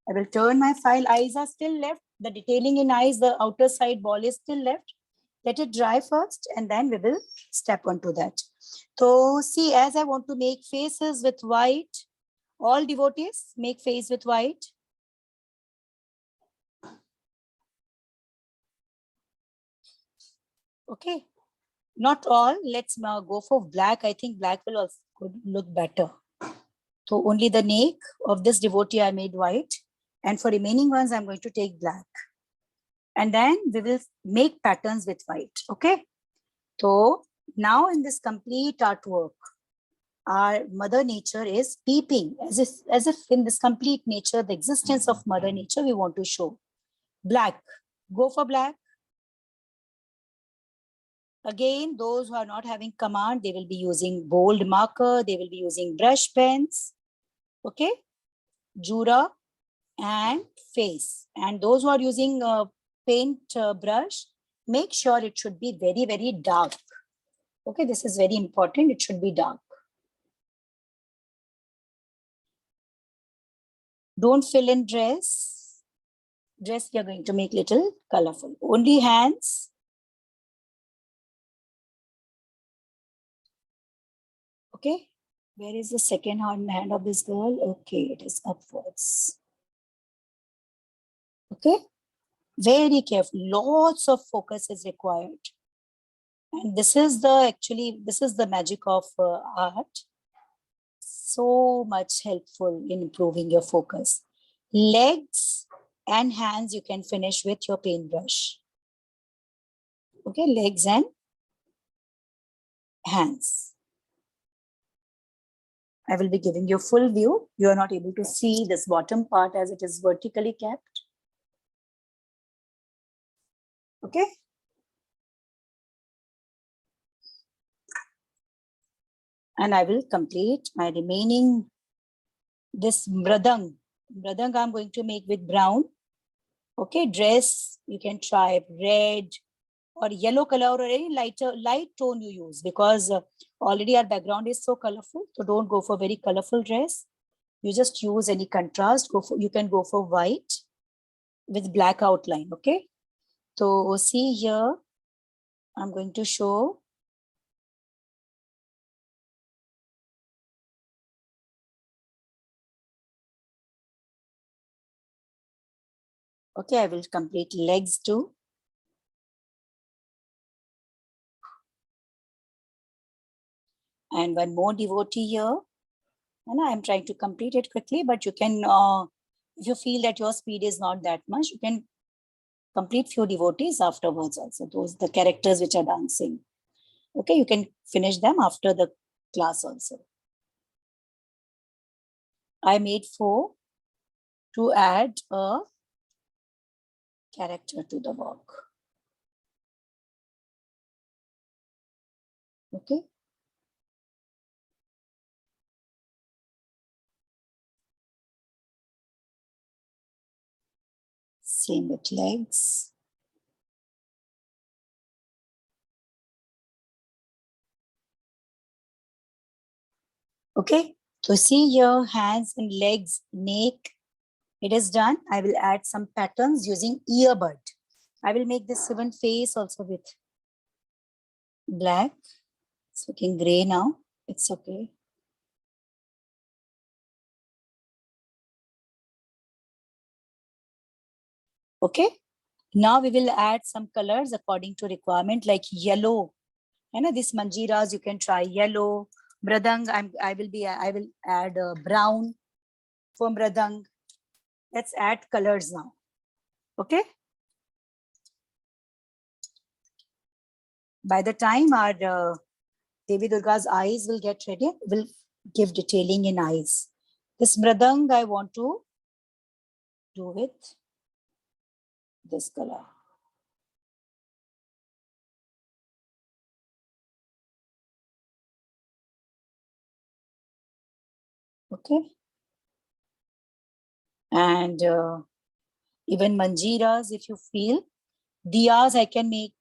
I will turn my file. Eyes are still left. The detailing in eyes, the outer side ball is still left. Let it dry first, and then we will step onto that. So see, as I want to make faces with white, all devotees make face with white. Okay, not all. Let's now go for black. I think black will also look better. So only the neck of this devotee I made white, and for remaining ones I'm going to take black. And then we will make patterns with white. Okay. So now in this complete artwork, our Mother Nature is peeping, as if in this complete nature, the existence of Mother Nature we want to show. Black. Go for black. Again, those who are not having command, they will be using bold marker. They will be using brush pens. Okay. Jura and face. And those who are using paint brush, make sure it should be very, very dark. Okay, this is very important. It should be dark. Don't fill in dress. Dress we are going to make little colorful. Only hands. Okay, where is the second hand of this girl? Okay, it is upwards. Okay, very careful. Lots of focus is required. And this is the magic of art. So much helpful in improving your focus. Legs and hands you can finish with your paintbrush. Okay, legs and hands. I will be giving you full view. You are not able to see this bottom part as it is vertically kept. Okay. And I will complete my remaining, this mridang. Mridang I'm going to make with brown. Okay, dress, you can try red or yellow color or any light tone you use, because already our background is so colorful. So don't go for very colorful dress. You just use any contrast. You can go for white with black outline. Okay. So see here, I'm going to show. Okay, I will complete legs too. And one more devotee here. And I'm trying to complete it quickly, but you can, if you feel that your speed is not that much, you can complete few devotees afterwards also. Those, the characters which are dancing. Okay, you can finish them after the class also. I made 4 to add a character to the work. Okay. Same with legs. Okay, so see here, hands and legs, neck, it is done. I will add some patterns using earbud. I will make this even face also with black. It's looking gray now. It's okay. Okay, now we will add some colors according to requirement, like yellow. You know, this manjiras, you can try yellow. Mridang, I will add brown for mridang. Let's add colors now. Okay. By the time our Devi Durga's eyes will get ready, we'll give detailing in eyes. This mridang I want to do with this color. Okay. And even manjiras, if you feel, diyas I can make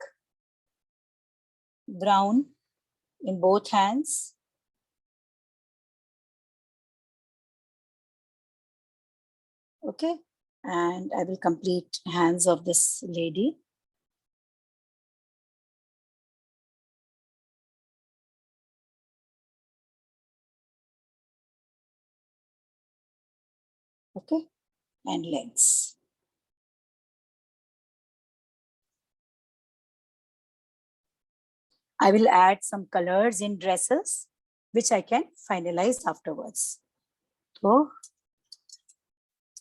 brown in both hands. Okay. And I will complete hands of this lady. Okay. And legs. I will add some colors in dresses, which I can finalize afterwards. So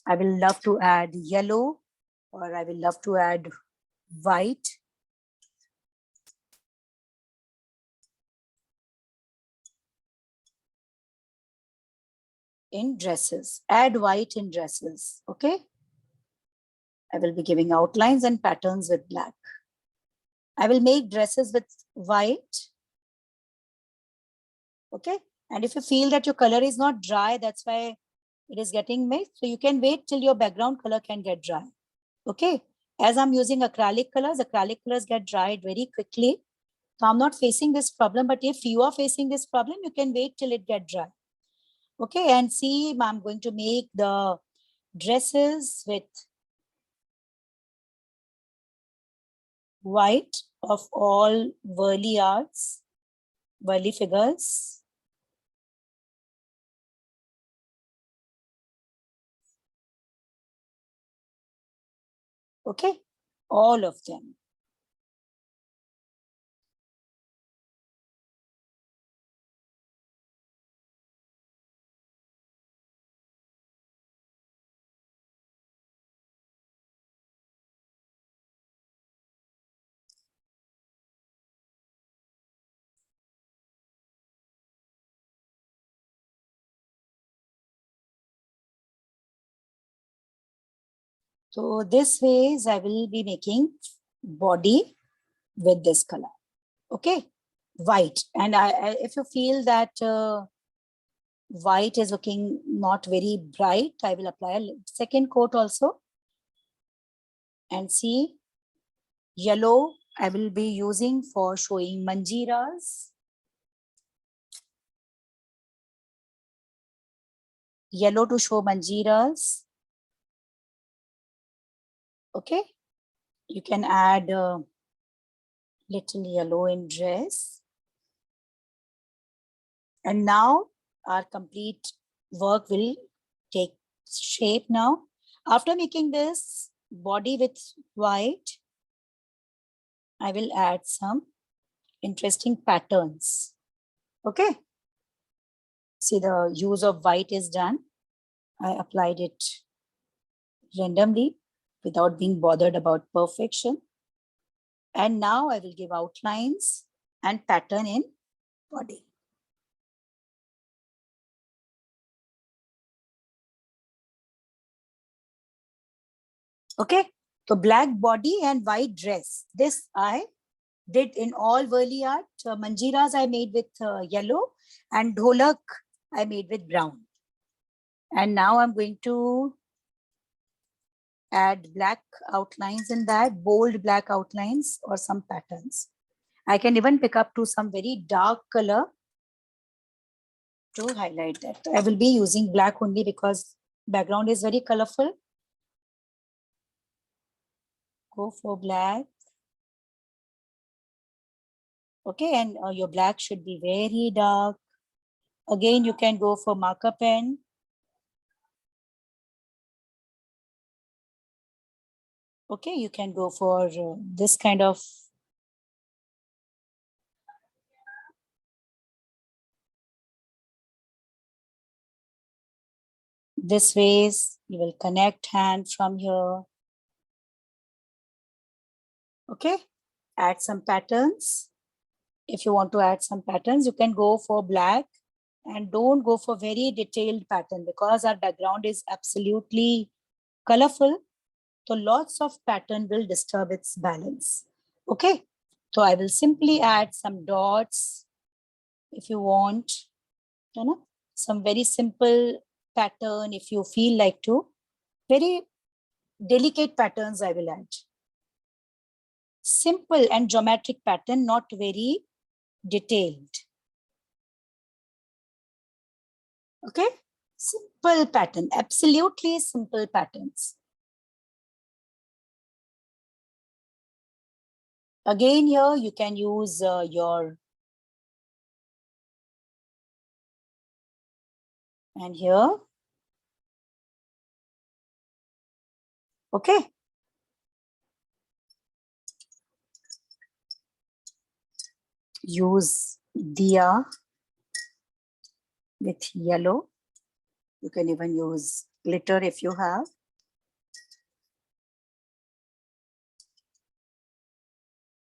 I will love to add yellow, or I will love to add white. In dresses, add white in dresses. Okay. I will be giving outlines and patterns with black. I will make dresses with white. Okay. And if you feel that your color is not dry, that's why it is getting mixed. So you can wait till your background color can get dry. Okay. As I'm using acrylic colors get dried very quickly. So I'm not facing this problem, but if you are facing this problem, you can wait till it get dry. Okay. And see, I'm going to make the dresses with white of all Worli arts, Worli figures. Okay, all of them. So this ways I will be making body with this color. Okay, white. And if you feel that white is looking not very bright, I will apply a second coat also. And see, yellow I will be using for showing manjiras. Yellow to show manjiras. Okay, you can add little yellow in dress. And now our complete work will take shape now. After making this body with white, I will add some interesting patterns. Okay, See, the use of white is done. I applied it randomly without being bothered about perfection. And now I will give outlines and pattern in body. Okay, so black body and white dress. This I did in all Worli art. Manjiras I made with yellow and dholak I made with brown. And now I'm going to add black outlines in that, bold black outlines or some patterns. I can even pick up to some very dark color to highlight that. I will be using black only because background is very colorful. Go for black. Okay, and your black should be very dark. Again, you can go for marker pen. Okay, you can go for this kind of this ways. You will connect hand from here. Okay, add some patterns. If you want to add some patterns, you can go for black and don't go for very detailed pattern because our background is absolutely colorful. So lots of pattern will disturb its balance. Okay, so I will simply add some dots if you want, you know, some very simple pattern if you feel like to. Very delicate patterns I will add. Simple and geometric pattern, not very detailed. Okay, simple pattern, absolutely simple patterns. Again, here you can use your, and here. Okay. Use diya with yellow. You can even use glitter if you have.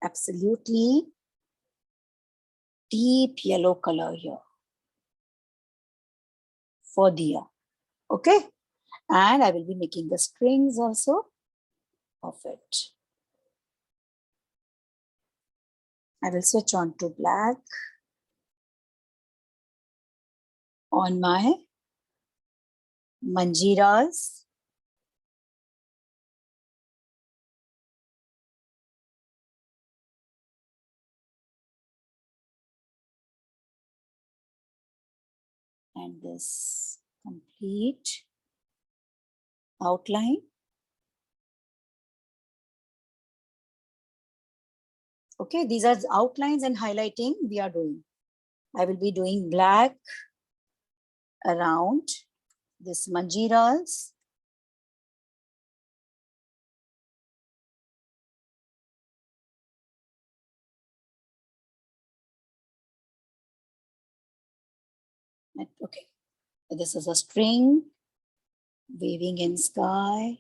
Absolutely deep yellow color here for diya. Okay. And I will be making the strings also of it. I will switch on to black on my manjiras. And this complete outline. Okay, these are outlines and highlighting we are doing. I will be doing black around this manjiras. Okay, this is a string waving in sky.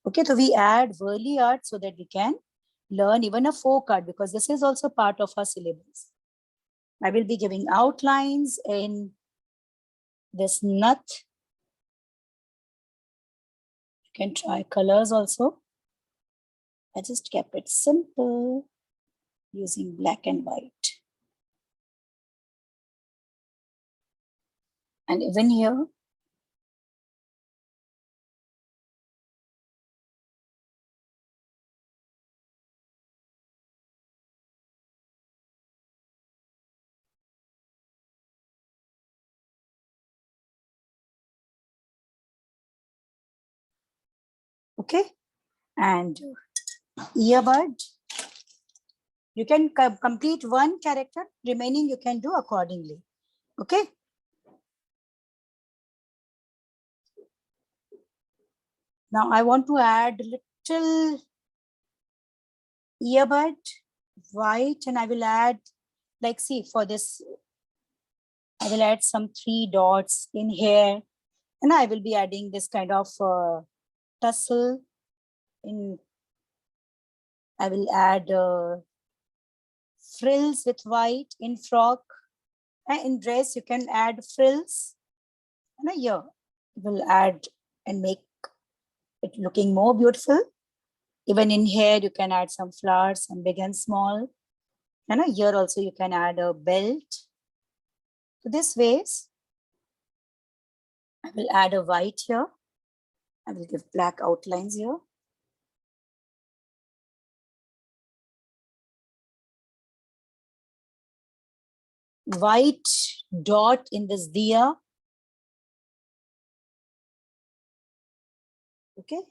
Okay, so we add Worli art so that we can learn even a folk art because this is also part of our syllabus. I will be giving outlines in this nut. You can try colors also. I just kept it simple using black and white. And even here, okay, and earbud. You can complete one character, remaining you can do accordingly. Okay. Now I want to add little earbud, white, and I will add, like, see, for this, I will add some 3 dots in here, and I will be adding this kind of tussle in. I will add frills with white in frock. In dress, you can add frills. And here, will add and make it looking more beautiful. Even in hair, you can add some flowers, some big and small. And here also, you can add a belt. So this ways, I will add a white here. I will give black outlines here. White dot in this diya. Okay.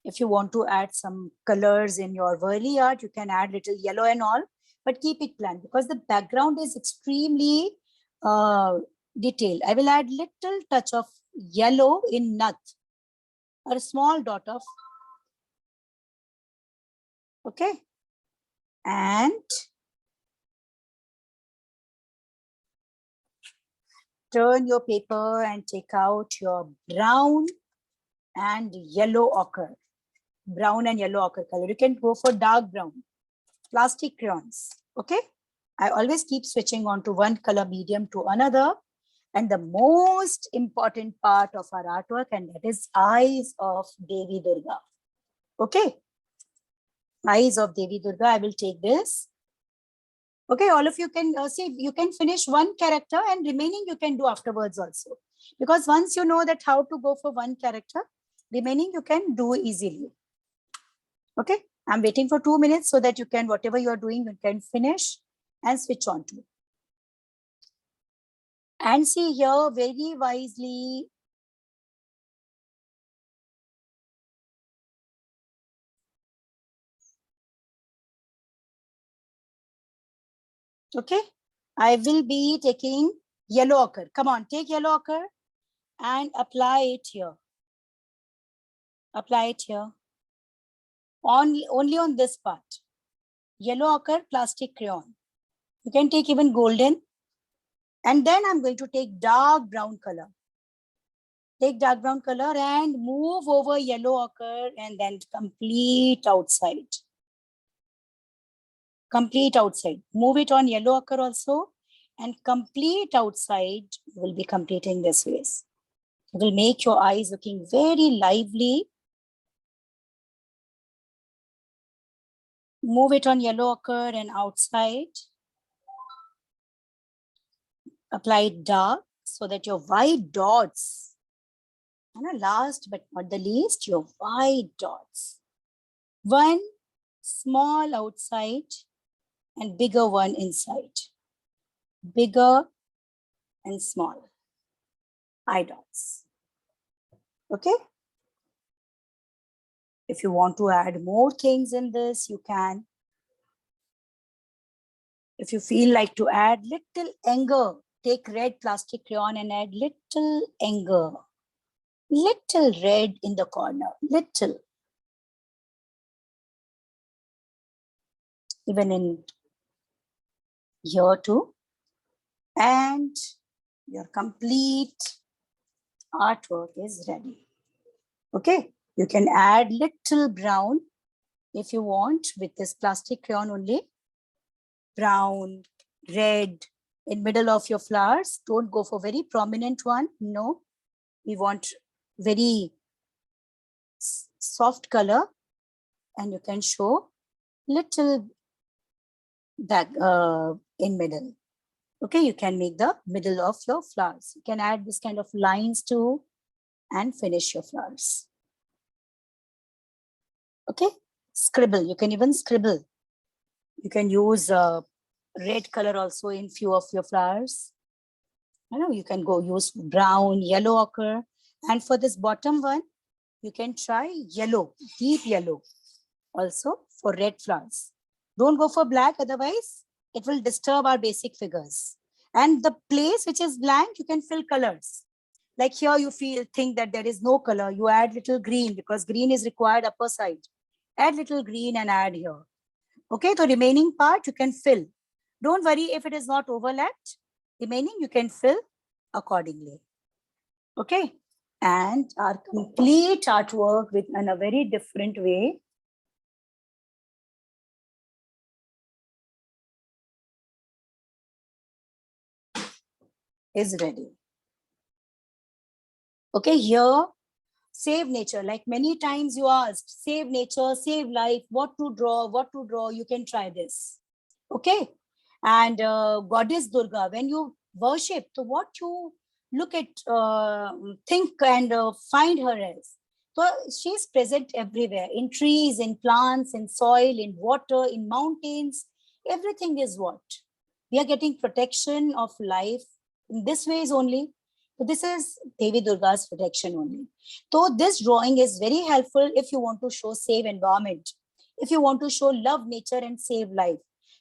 If you want to add some colors in your whirly art, you can add little yellow and all, but keep it plain because the background is extremely detailed. I will add little touch of yellow in nut or a small dot of, okay. And turn your paper and take out your brown and yellow ochre. Brown and yellow ochre color. You can go for dark brown, plastic crayons, okay? I always keep switching on to one color medium to another. And the most important part of our artwork, and that is eyes of Devi Durga, okay? Eyes of Devi Durga, I will take this. Okay, all of you can see, you can finish one character and remaining you can do afterwards also. Because once you know that how to go for one character, remaining you can do easily. Okay, I'm waiting for 2 minutes so that you can, whatever you are doing, you can finish and switch on to. And see here very wisely. Okay, I will be taking yellow ochre. Come on, take yellow ochre and apply it here. Apply it here. Only on this part. Yellow ochre, plastic crayon. You can take even golden. And then I'm going to take dark brown color. Take dark brown color and move over yellow ochre and then complete outside. Complete outside. Move it on yellow ochre also and complete outside. Will be completing this ways. It will make your eyes looking very lively. Move it on yellow ochre and outside. Apply it dark so that your white dots, and last but not the least, your white dots. One small outside and bigger one inside. Bigger and small eye dots. Okay. If you want to add more things in this, you can. If you feel like to add little anger, take red plastic crayon and add little anger. Little red in the corner, little. Even in here too. And your complete artwork is ready. Okay, you can add little brown if you want with this plastic crayon only. Brown, red in middle of your flowers. Don't go for very prominent one. No, we want very soft color, and you can show little that in middle. Okay, you can make the middle of your flowers. You can add this kind of lines too and finish your flowers. Okay, scribble. You can even scribble. You can use red color also in few of your flowers. You can go use brown, yellow ochre. And for this bottom one, you can try yellow, deep yellow also for red flowers. Don't go for black, otherwise it will disturb our basic figures. And the place which is blank, you can fill colors. Like here you think that there is no color. You add little green because green is required upper side. Add little green and add here. Okay, the remaining part you can fill. Don't worry if it is not overlapped. Remaining you can fill accordingly. Okay, and our complete artwork in a very different way. Is ready. Okay, here, save nature. Like many times you asked, save nature, save life, what to draw, you can try this. Okay, and Goddess Durga, when you worship, so what you look at, think and find her as. So she's present everywhere, in trees, in plants, in soil, in water, in mountains. Everything is what? We are getting protection of life in this ways only. So this is Devi Durga's protection only. So this drawing is very helpful if you want to show save environment, if you want to show love nature and save life.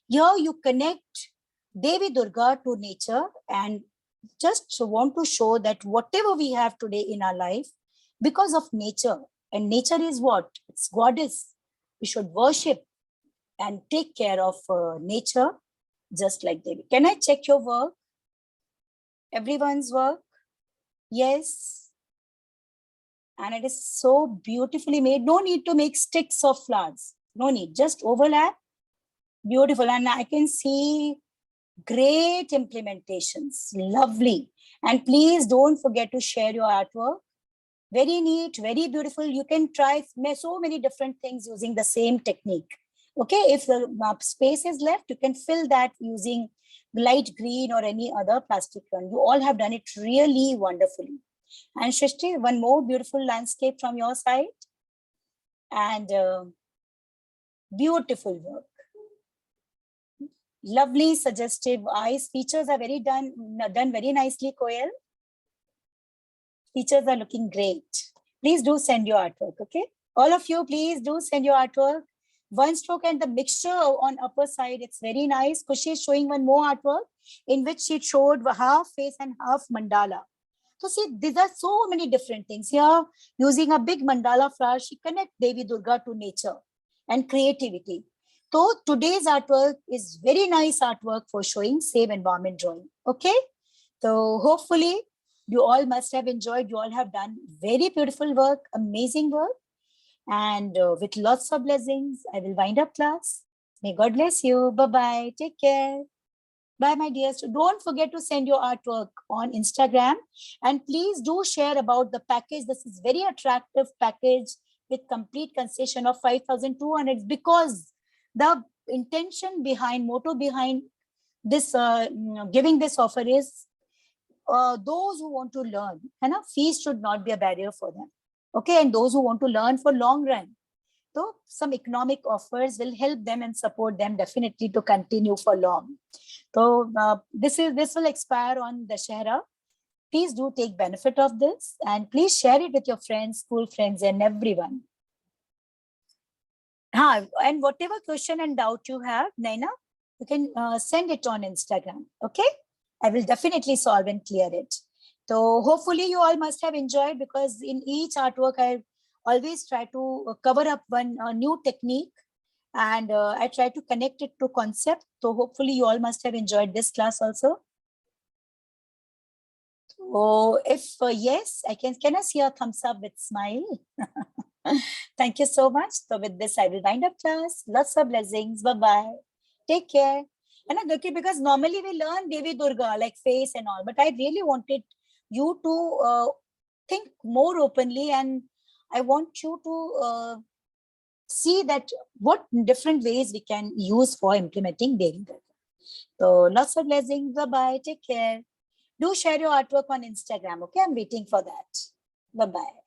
Here you connect Devi Durga to nature and just want to show that whatever we have today in our life, because of nature, and nature is what? It's goddess. We should worship and take care of nature just like Devi. Can I check your work? Everyone's work? Yes. And it is so beautifully made. No need to make sticks of flowers. No need. Just overlap. Beautiful. And I can see great implementations. Lovely. And please don't forget to share your artwork. Very neat, very beautiful. You can try so many different things using the same technique. Okay, if the space is left, you can fill that using light green or any other plastic one. You all have done it really wonderfully. And Shrishti, one more beautiful landscape from your side. And beautiful work. Lovely, suggestive eyes. Features are done very nicely, Koel. Features are looking great. Please do send your artwork, okay? All of you, please do send your artwork. One stroke and the mixture on upper side, it's very nice. Kushi is showing one more artwork in which she showed half face and half mandala. So see, these are so many different things. Here, using a big mandala flower, she connects Devi Durga to nature and creativity. So today's artwork is very nice artwork for showing save environment drawing, okay? So hopefully, you all must have enjoyed. You all have done very beautiful work, amazing work. And with lots of blessings, I will wind up class. May God bless you. Bye-bye. Take care. Bye, my dears. Don't forget to send your artwork on Instagram. And please do share about the package. This is very attractive package with complete concession of 5,200 because the intention behind, motto behind this, giving this offer is those who want to learn, and fees should not be a barrier for them. Okay, and those who want to learn for long run. So some economic offers will help them and support them definitely to continue for long. So this will expire on Dussehra. Please do take benefit of this and please share it with your friends, school friends and everyone. And whatever question and doubt you have, Naina, you can send it on Instagram, okay? I will definitely solve and clear it. So hopefully you all must have enjoyed because in each artwork, I always try to cover up one new technique and I try to connect it to concept. So hopefully you all must have enjoyed this class also. So if yes, can I see a thumbs up with smile? Thank you so much. So with this, I will wind up class. Lots of blessings. Bye-bye. Take care. And okay, because normally we learn Devi Durga, like face and all, but I really wanted you to think more openly and I want you to see that what different ways we can use for implementing Devi Durga. So lots of blessings. Bye-bye. Take care. Do share your artwork on Instagram. Okay, I'm waiting for that. Bye-bye.